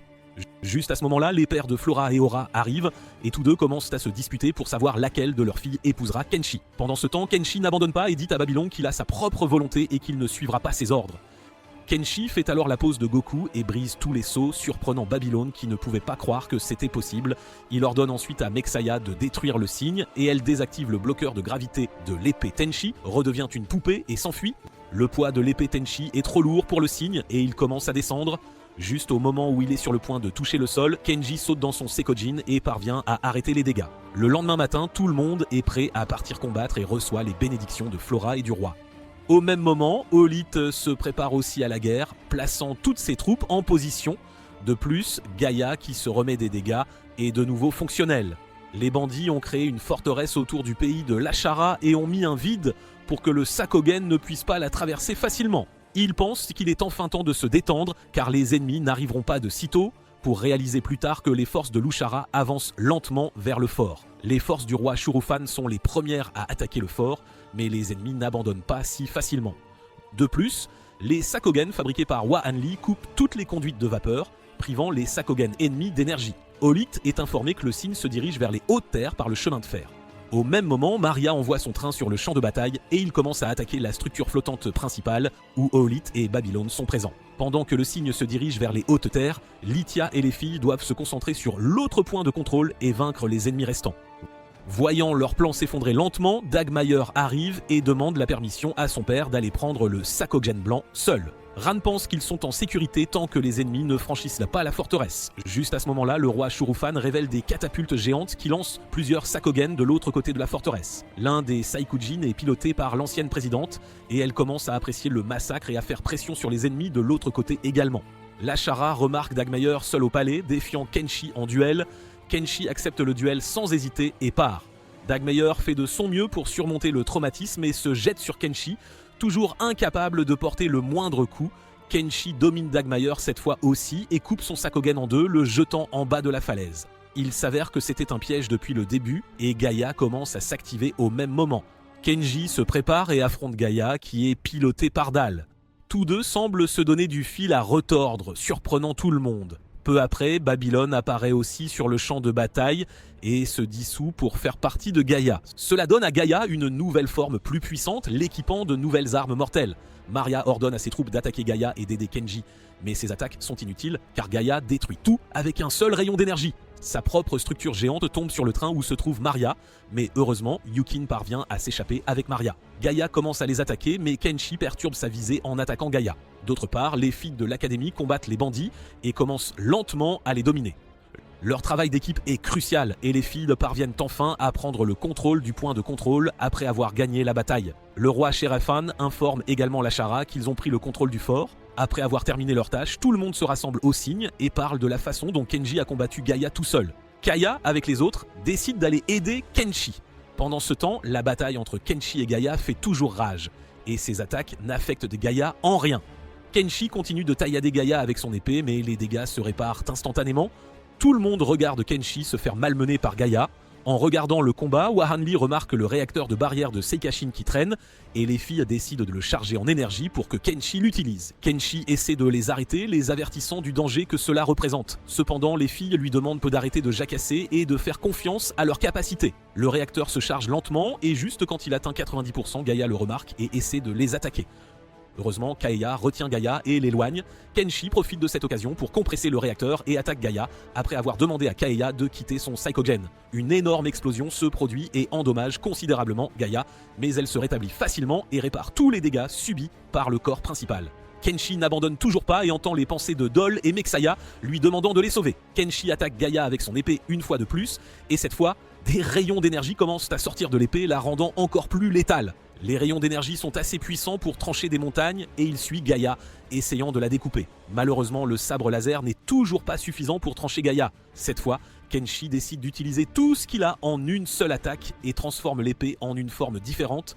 S1: Juste à ce moment-là, les pères de Flora et Aura arrivent et tous deux commencent à se disputer pour savoir laquelle de leurs filles épousera Kenshi. Pendant ce temps, Kenshi n'abandonne pas et dit à Babylone qu'il a sa propre volonté et qu'il ne suivra pas ses ordres. Kenshi fait alors la pose de Goku et brise tous les sceaux, surprenant Babylone qui ne pouvait pas croire que c'était possible. Il ordonne ensuite à Mexaya de détruire le signe et elle désactive le bloqueur de gravité de l'épée Tenchi, redevient une poupée et s'enfuit. Le poids de l'épée Tenchi est trop lourd pour le signe et il commence à descendre. Juste au moment où il est sur le point de toucher le sol, Kenji saute dans son Sekojin et parvient à arrêter les dégâts. Le lendemain matin, tout le monde est prêt à partir combattre et reçoit les bénédictions de Flora et du roi. Au même moment, Olith se prépare aussi à la guerre, plaçant toutes ses troupes en position. De plus, Gaïa, qui se remet des dégâts, est de nouveau fonctionnelle. Les bandits ont créé une forteresse autour du pays de l'Ashara et ont mis un vide pour que le Sakogen ne puisse pas la traverser facilement. Ils pensent qu'il est enfin temps de se détendre, car les ennemis n'arriveront pas de sitôt, pour réaliser plus tard que les forces de l'Ushara avancent lentement vers le fort. Les forces du roi Shurufan sont les premières à attaquer le fort, mais les ennemis n'abandonnent pas si facilement. De plus, les Sakogen fabriqués par Hua Hanli coupent toutes les conduites de vapeur, privant les Sakogen ennemis d'énergie. Olith est informé que le signe se dirige vers les hautes terres par le chemin de fer. Au même moment, Maria envoie son train sur le champ de bataille et il commence à attaquer la structure flottante principale où Olith et Babylone sont présents. Pendant que le signe se dirige vers les hautes terres, Lithia et les filles doivent se concentrer sur l'autre point de contrôle et vaincre les ennemis restants. Voyant leur plan s'effondrer lentement, Dagmayer arrive et demande la permission à son père d'aller prendre le Sakogen blanc seul. Ran pense qu'ils sont en sécurité tant que les ennemis ne franchissent pas la forteresse. Juste à ce moment-là, le roi Shurufan révèle des catapultes géantes qui lancent plusieurs Sakogen de l'autre côté de la forteresse. L'un des Saikujin est piloté par l'ancienne présidente et elle commence à apprécier le massacre et à faire pression sur les ennemis de l'autre côté également. L'Ashara remarque Dagmayer seul au palais, défiant Kenshi en duel. Kenshi accepte le duel sans hésiter et part. Dagmayer fait de son mieux pour surmonter le traumatisme et se jette sur Kenshi, toujours incapable de porter le moindre coup. Kenshi domine Dagmayer cette fois aussi et coupe son Sakogen en deux, le jetant en bas de la falaise. Il s'avère que c'était un piège depuis le début et Gaïa commence à s'activer au même moment. Kenji se prépare et affronte Gaïa qui est pilotée par Dal. Tous deux semblent se donner du fil à retordre, surprenant tout le monde. Peu après, Babylone apparaît aussi sur le champ de bataille et se dissout pour faire partie de Gaïa. Cela donne à Gaïa une nouvelle forme plus puissante, l'équipant de nouvelles armes mortelles. Maria ordonne à ses troupes d'attaquer Gaïa et d'aider Kenji, mais ces attaques sont inutiles car Gaïa détruit tout avec un seul rayon d'énergie. Sa propre structure géante tombe sur le train où se trouve Maria, mais heureusement, Yukin parvient à s'échapper avec Maria. Gaïa commence à les attaquer, mais Kenshi perturbe sa visée en attaquant Gaïa. D'autre part, les filles de l'académie combattent les bandits et commencent lentement à les dominer. Leur travail d'équipe est crucial et les filles parviennent enfin à prendre le contrôle du point de contrôle après avoir gagné la bataille. Le roi Sherafan informe également l'Ashara qu'ils ont pris le contrôle du fort. Après avoir terminé leur tâche, tout le monde se rassemble au signe et parle de la façon dont Kenji a combattu Gaïa tout seul. Kaya, avec les autres, décide d'aller aider Kenshi. Pendant ce temps, la bataille entre Kenshi et Gaïa fait toujours rage, et ses attaques n'affectent Gaïa en rien. Kenshi continue de taillader Gaïa avec son épée, mais les dégâts se réparent instantanément. Tout le monde regarde Kenshi se faire malmener par Gaïa. En regardant le combat, Hua Hanli remarque le réacteur de barrière de Seikashin qui traîne et les filles décident de le charger en énergie pour que Kenshi l'utilise. Kenshi essaie de les arrêter, les avertissant du danger que cela représente. Cependant, les filles lui demandent d'arrêter de jacasser et de faire confiance à leur capacité. Le réacteur se charge lentement et juste quand il atteint 90%, Gaïa le remarque et essaie de les attaquer. Heureusement, Kaeya retient Gaïa et l'éloigne. Kenshi profite de cette occasion pour compresser le réacteur et attaque Gaïa après avoir demandé à Kaeya de quitter son Saikogen. Une énorme explosion se produit et endommage considérablement Gaïa, mais elle se rétablit facilement et répare tous les dégâts subis par le corps principal. Kenshi n'abandonne toujours pas et entend les pensées de Doll et Mexaya lui demandant de les sauver. Kenshi attaque Gaïa avec son épée une fois de plus, et cette fois, des rayons d'énergie commencent à sortir de l'épée, la rendant encore plus létale. Les rayons d'énergie sont assez puissants pour trancher des montagnes et il suit Gaïa, essayant de la découper. Malheureusement, le sabre laser n'est toujours pas suffisant pour trancher Gaïa. Cette fois, Kenshi décide d'utiliser tout ce qu'il a en une seule attaque et transforme l'épée en une forme différente.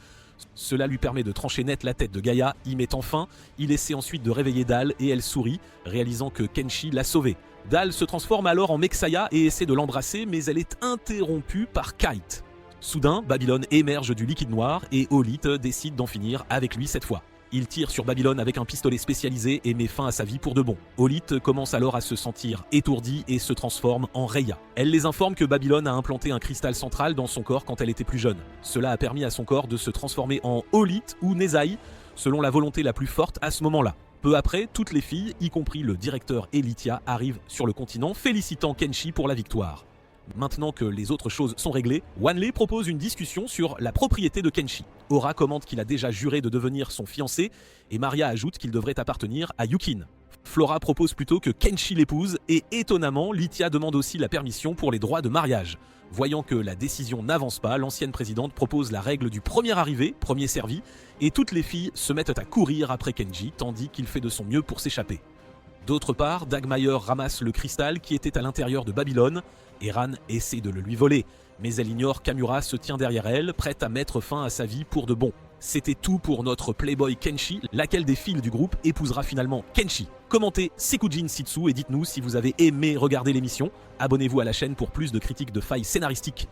S1: Cela lui permet de trancher net la tête de Gaïa, y mettant fin. Il essaie ensuite de réveiller Dal et elle sourit, réalisant que Kenshi l'a sauvée. Dal se transforme alors en Mexaya et essaie de l'embrasser, mais elle est interrompue par Kite. Soudain, Babylone émerge du liquide noir et Olith décide d'en finir avec lui cette fois. Il tire sur Babylone avec un pistolet spécialisé et met fin à sa vie pour de bon. Olith commence alors à se sentir étourdie et se transforme en Raya. Elle les informe que Babylone a implanté un cristal central dans son corps quand elle était plus jeune. Cela a permis à son corps de se transformer en Olith ou Nezai, selon la volonté la plus forte à ce moment-là. Peu après, toutes les filles, y compris le directeur et Lithia, arrivent sur le continent, félicitant Kenshi pour la victoire. Maintenant que les autres choses sont réglées, Wanley propose une discussion sur la propriété de Kenshi. Aura commente qu'il a déjà juré de devenir son fiancé, et Maria ajoute qu'il devrait appartenir à Yukin. Flora propose plutôt que Kenshi l'épouse, et étonnamment, Lithia demande aussi la permission pour les droits de mariage. Voyant que la décision n'avance pas, l'ancienne présidente propose la règle du premier arrivé, premier servi, et toutes les filles se mettent à courir après Kenji, tandis qu'il fait de son mieux pour s'échapper. D'autre part, Dagmeier ramasse le cristal qui était à l'intérieur de Babylone. Eran essaie de le lui voler, mais elle ignore qu'Amura se tient derrière elle, prête à mettre fin à sa vie pour de bon. C'était tout pour notre Playboy Kenshi, laquelle des filles du groupe épousera finalement Kenshi. Commentez Sekujin Sitsu et dites-nous si vous avez aimé regarder l'émission. Abonnez-vous à la chaîne pour plus de critiques de failles scénaristiques